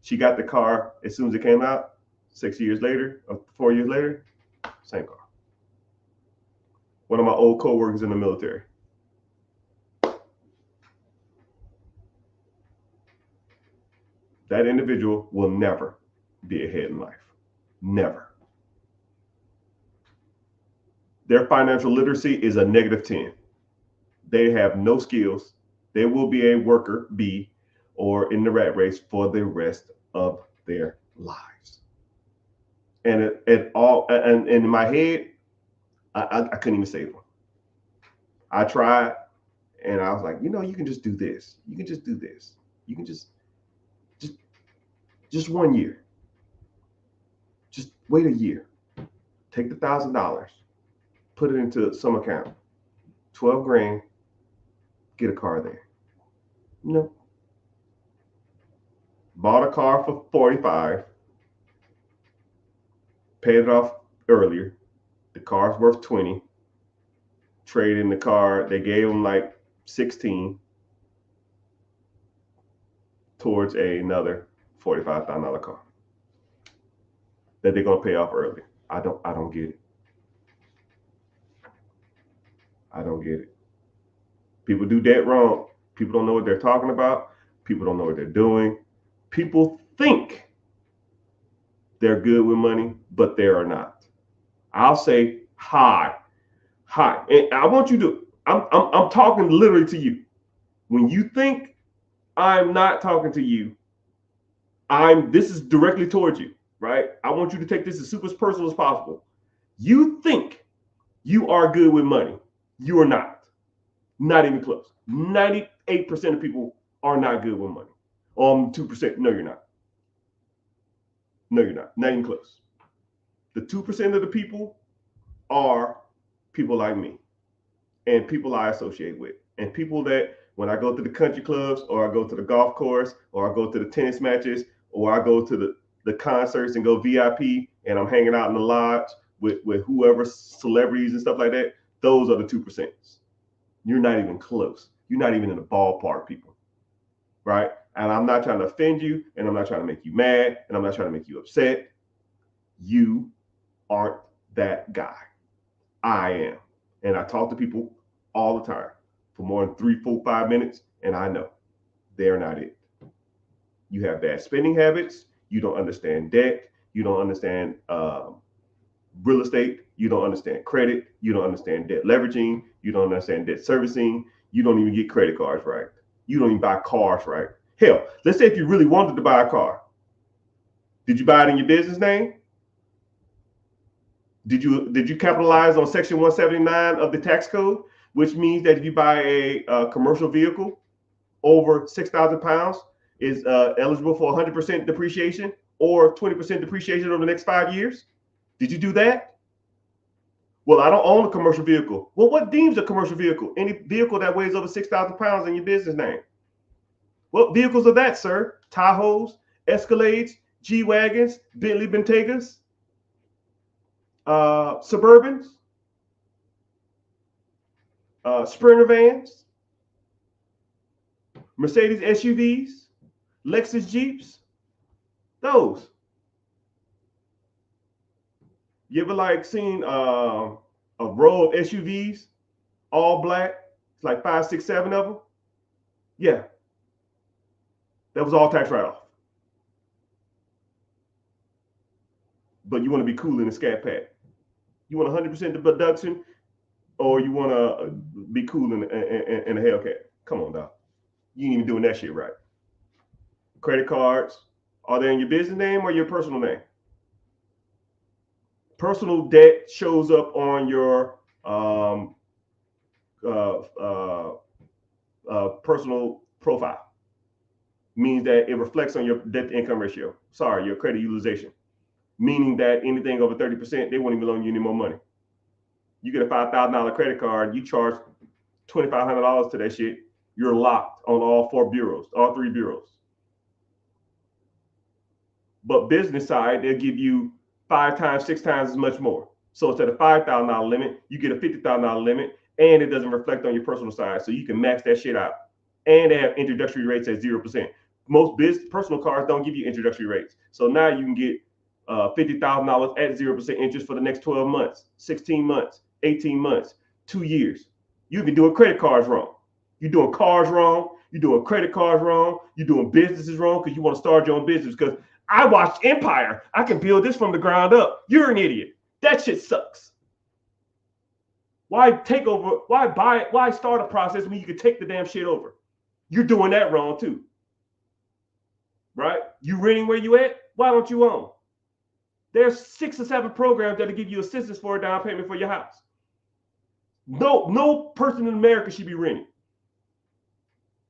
She got the car as soon as it came out, 6 years later, or 4 years later, same car. One of my old coworkers in the military. That individual will never be ahead in life. Never. Their financial literacy is a -10. They have no skills. They will be a worker bee or in the rat race for the rest of their lives. And in my head, I couldn't even save them. I tried, and I was like, you can just do this. You can just do this. You can just 1 year. Just wait a year. Take the $1,000, put it into some account. 12 grand, get a car there. No. Bought a car for 45, paid it off earlier. The car's worth 20. Trade in the car. They gave them like 16 towards another $45,000 car that they're gonna pay off early. I don't get it. I don't get it. People do that wrong. People don't know what they're talking about. People don't know what they're doing. People think they're good with money, but they are not. I'll say hi. And I want you to, I'm talking literally to you. When you think I'm not talking to you, this is directly towards you, right? I want you to take this as super personal as possible. You think you are good with money. You are not. Not even close. 98% of people are not good with money. 2%. No, you're not. No, you're not. Not even close. The 2% of the people are people like me and people I associate with, and people that when I go to the country clubs, or I go to the golf course, or I go to the tennis matches, or I go to the concerts and go VIP, and I'm hanging out in the lodge with whoever, celebrities and stuff like that. Those are the 2%. You're not even close. You're not even in the ballpark, people. Right? And I'm not trying to offend you, and I'm not trying to make you mad, and I'm not trying to make you upset. You aren't that guy. I am. And I talk to people all the time for more than 3, 4, 5 minutes, and I know they're not it. You have bad spending habits. You don't understand debt. You don't understand real estate. You don't understand credit. You don't understand debt leveraging. You don't understand debt servicing. You don't even get credit cards right. You don't even buy cars right. Hell, let's say if you really wanted to buy a car, did you buy it in your business name? Did you capitalize on Section 179 of the tax code, which means that if you buy a commercial vehicle over 6,000 pounds, is eligible for 100% depreciation or 20% depreciation over the next 5 years? Did you do that? Well, I don't own a commercial vehicle. Well, what deems a commercial vehicle? Any vehicle that weighs over 6,000 pounds in your business name. What vehicles are that, sir? Tahoes, Escalades, G-Wagons, Bentley Bentegas, Suburbans, Sprinter vans, Mercedes SUVs, Lexus Jeeps. Those. You ever like seen a row of SUVs, all black? It's like 5, 6, 7 of them. Yeah, that was all tax write-off. But you want to be cool in a Scat Pack. You want 100% deduction, or you want to be cool in a Hellcat. Come on, dog. You ain't even doing that shit right. Credit cards, are they in your business name or your personal name? Personal debt shows up on your personal profile. Means that it reflects on your debt to income ratio. Sorry, your credit utilization. Meaning that anything over 30%, they won't even loan you any more money. You get a $5,000 credit card, you charge $2,500 to that shit, you're locked on all 4 bureaus, all 3 bureaus. But business side, they'll give you 5 times, 6 times as much more. So instead of $5,000 limit, you get a $50,000 limit, and it doesn't reflect on your personal side. So you can max that shit out. And they have introductory rates at 0%. Most personal cards don't give you introductory rates. So now you can get $50,000 at 0% interest for the next 12 months, 16 months, 18 months, 2 years. You've been doing credit cards wrong. You're doing cars wrong. You're doing credit cards wrong. You're doing businesses wrong because you want to start your own business. Because I watched Empire. I can build this from the ground up. You're an idiot. That shit sucks. Why take over? Why buy it? Why start a process when you can take the damn shit over? You're doing that wrong too. Right? You renting where you at? Why don't you own? There's 6 or 7 programs that'll give you assistance for a down payment for your house. No person in America should be renting.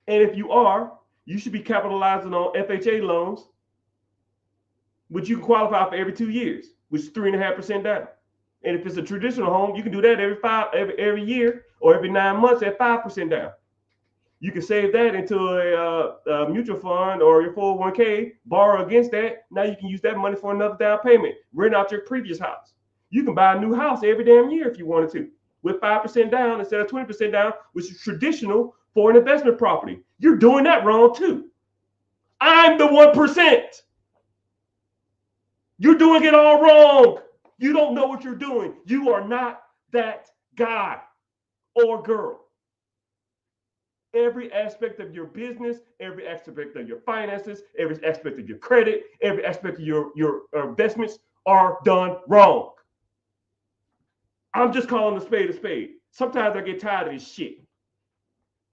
And if you are, you should be capitalizing on FHA loans, which you can qualify for every 2 years, which is 3.5% down. And if it's a traditional home, you can do that every year or every 9 months at 5% down. You can save that into a mutual fund or your 401k, borrow against that. Now you can use that money for another down payment, rent out your previous house. You can buy a new house every damn year if you wanted to, with 5% down instead of 20% down, which is traditional for an investment property. You're doing that wrong too. I'm the 1%. You're doing it all wrong. You don't know what you're doing. You are not that guy or girl. Every aspect of your business, every aspect of your finances, every aspect of your credit, every aspect of your investments are done wrong. I'm just calling a spade a spade. Sometimes I get tired of this shit.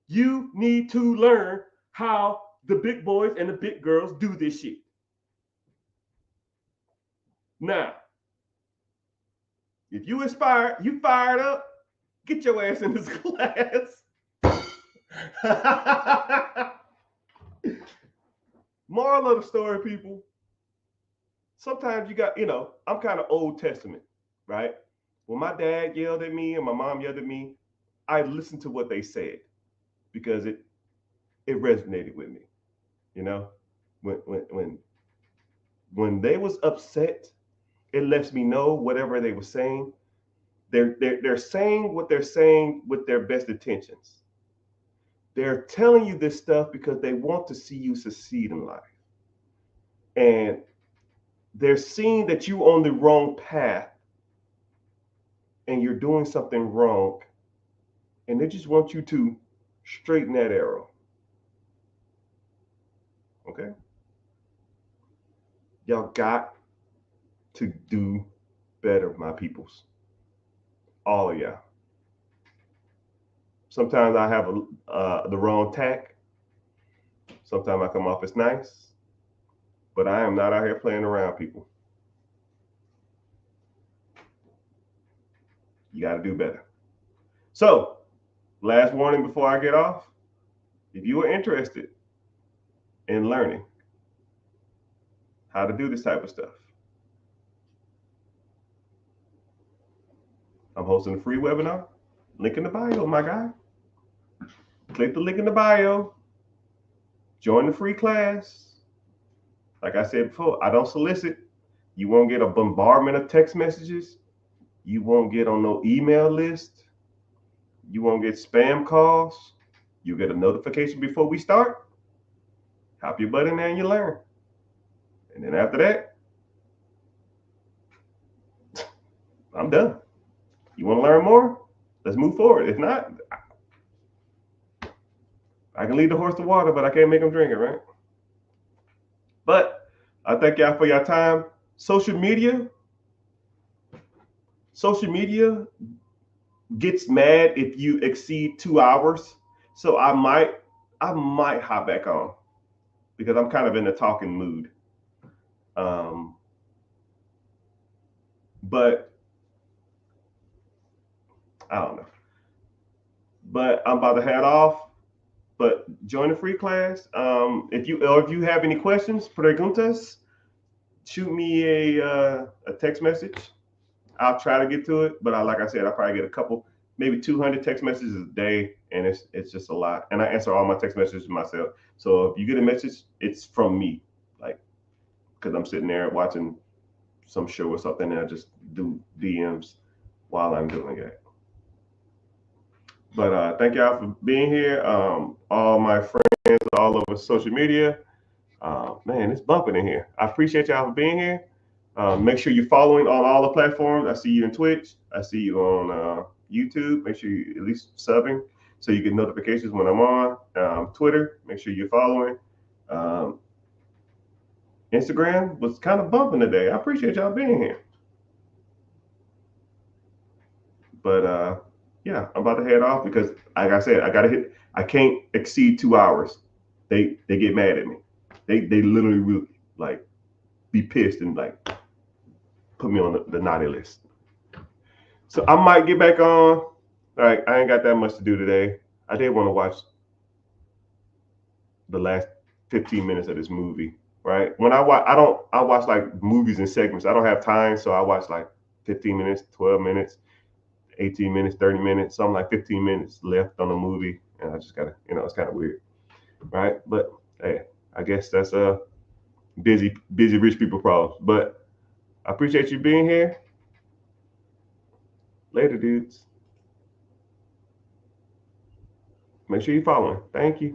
You need to learn how the big boys and the big girls do this shit. Now, if you inspired, you fired up, get your ass in this class. Moral of the story, people. Sometimes you got, I'm kind of Old Testament, right? When my dad yelled at me and my mom yelled at me, I listened to what they said because it resonated with me. When they was upset, it lets me know whatever they were saying, they're saying what they're saying with their best intentions. They're telling you this stuff because they want to see you succeed in life. And they're seeing that you're on the wrong path and you're doing something wrong, and they just want you to straighten that arrow. Okay? Y'all got to do better, my peoples. All of y'all. Sometimes I have the wrong tack. Sometimes I come off as nice, but I am not out here playing around, people. You got to do better. So, last warning before I get off. If you are interested in learning how to do this type of stuff, I'm hosting a free webinar. Link in the bio, my guy. Click the link in the bio. Join the free class. Like I said before, I don't solicit. You won't get a bombardment of text messages. You won't get on no email list. You won't get spam calls. You get a notification before we start. Hop your butt in there and you learn. And then after that, I'm done. You want to learn more? Let's move forward. If not, I can lead the horse to water, but I can't make him drink it, right? But I thank y'all for your time. Social media gets mad if you exceed 2 hours. So I might hop back on because I'm kind of in a talking mood. But I don't know. But I'm about to head off. But join the free class. If you have any questions, preguntas, shoot me a text message. I'll try to get to it, but like I said, I'll probably get a couple, maybe 200 text messages a day, and it's just a lot. And I answer all my text messages myself. So if you get a message, it's from me, like, because I'm sitting there watching some show or something, and I just do DMs while I'm doing it. But thank y'all for being here. All my friends all over social media. Man, it's bumping in here. I appreciate y'all for being here. Make sure you're following on all the platforms. I see you in Twitch. I see you on YouTube. Make sure you at least subbing so you get notifications when I'm on. Twitter, make sure you're following. Instagram was kind of bumping today. I appreciate y'all being here. But yeah, I'm about to head off because, like I said, I can't exceed 2 hours. They get mad at me. They literally will like be pissed and like put me on the naughty list. So I might get back on. All right, I ain't got that much to do today. I did want to watch the last 15 minutes of this movie. Right? When I watch like movies in segments. I don't have time, so I watch like 15 minutes, 12 minutes, 18 minutes, 30 minutes. So I'm like 15 minutes left on the movie, and I just gotta, it's kind of weird, right? But hey, I guess that's busy rich people problems. But I appreciate you being here. Later, dudes. Make sure you're following. Thank you.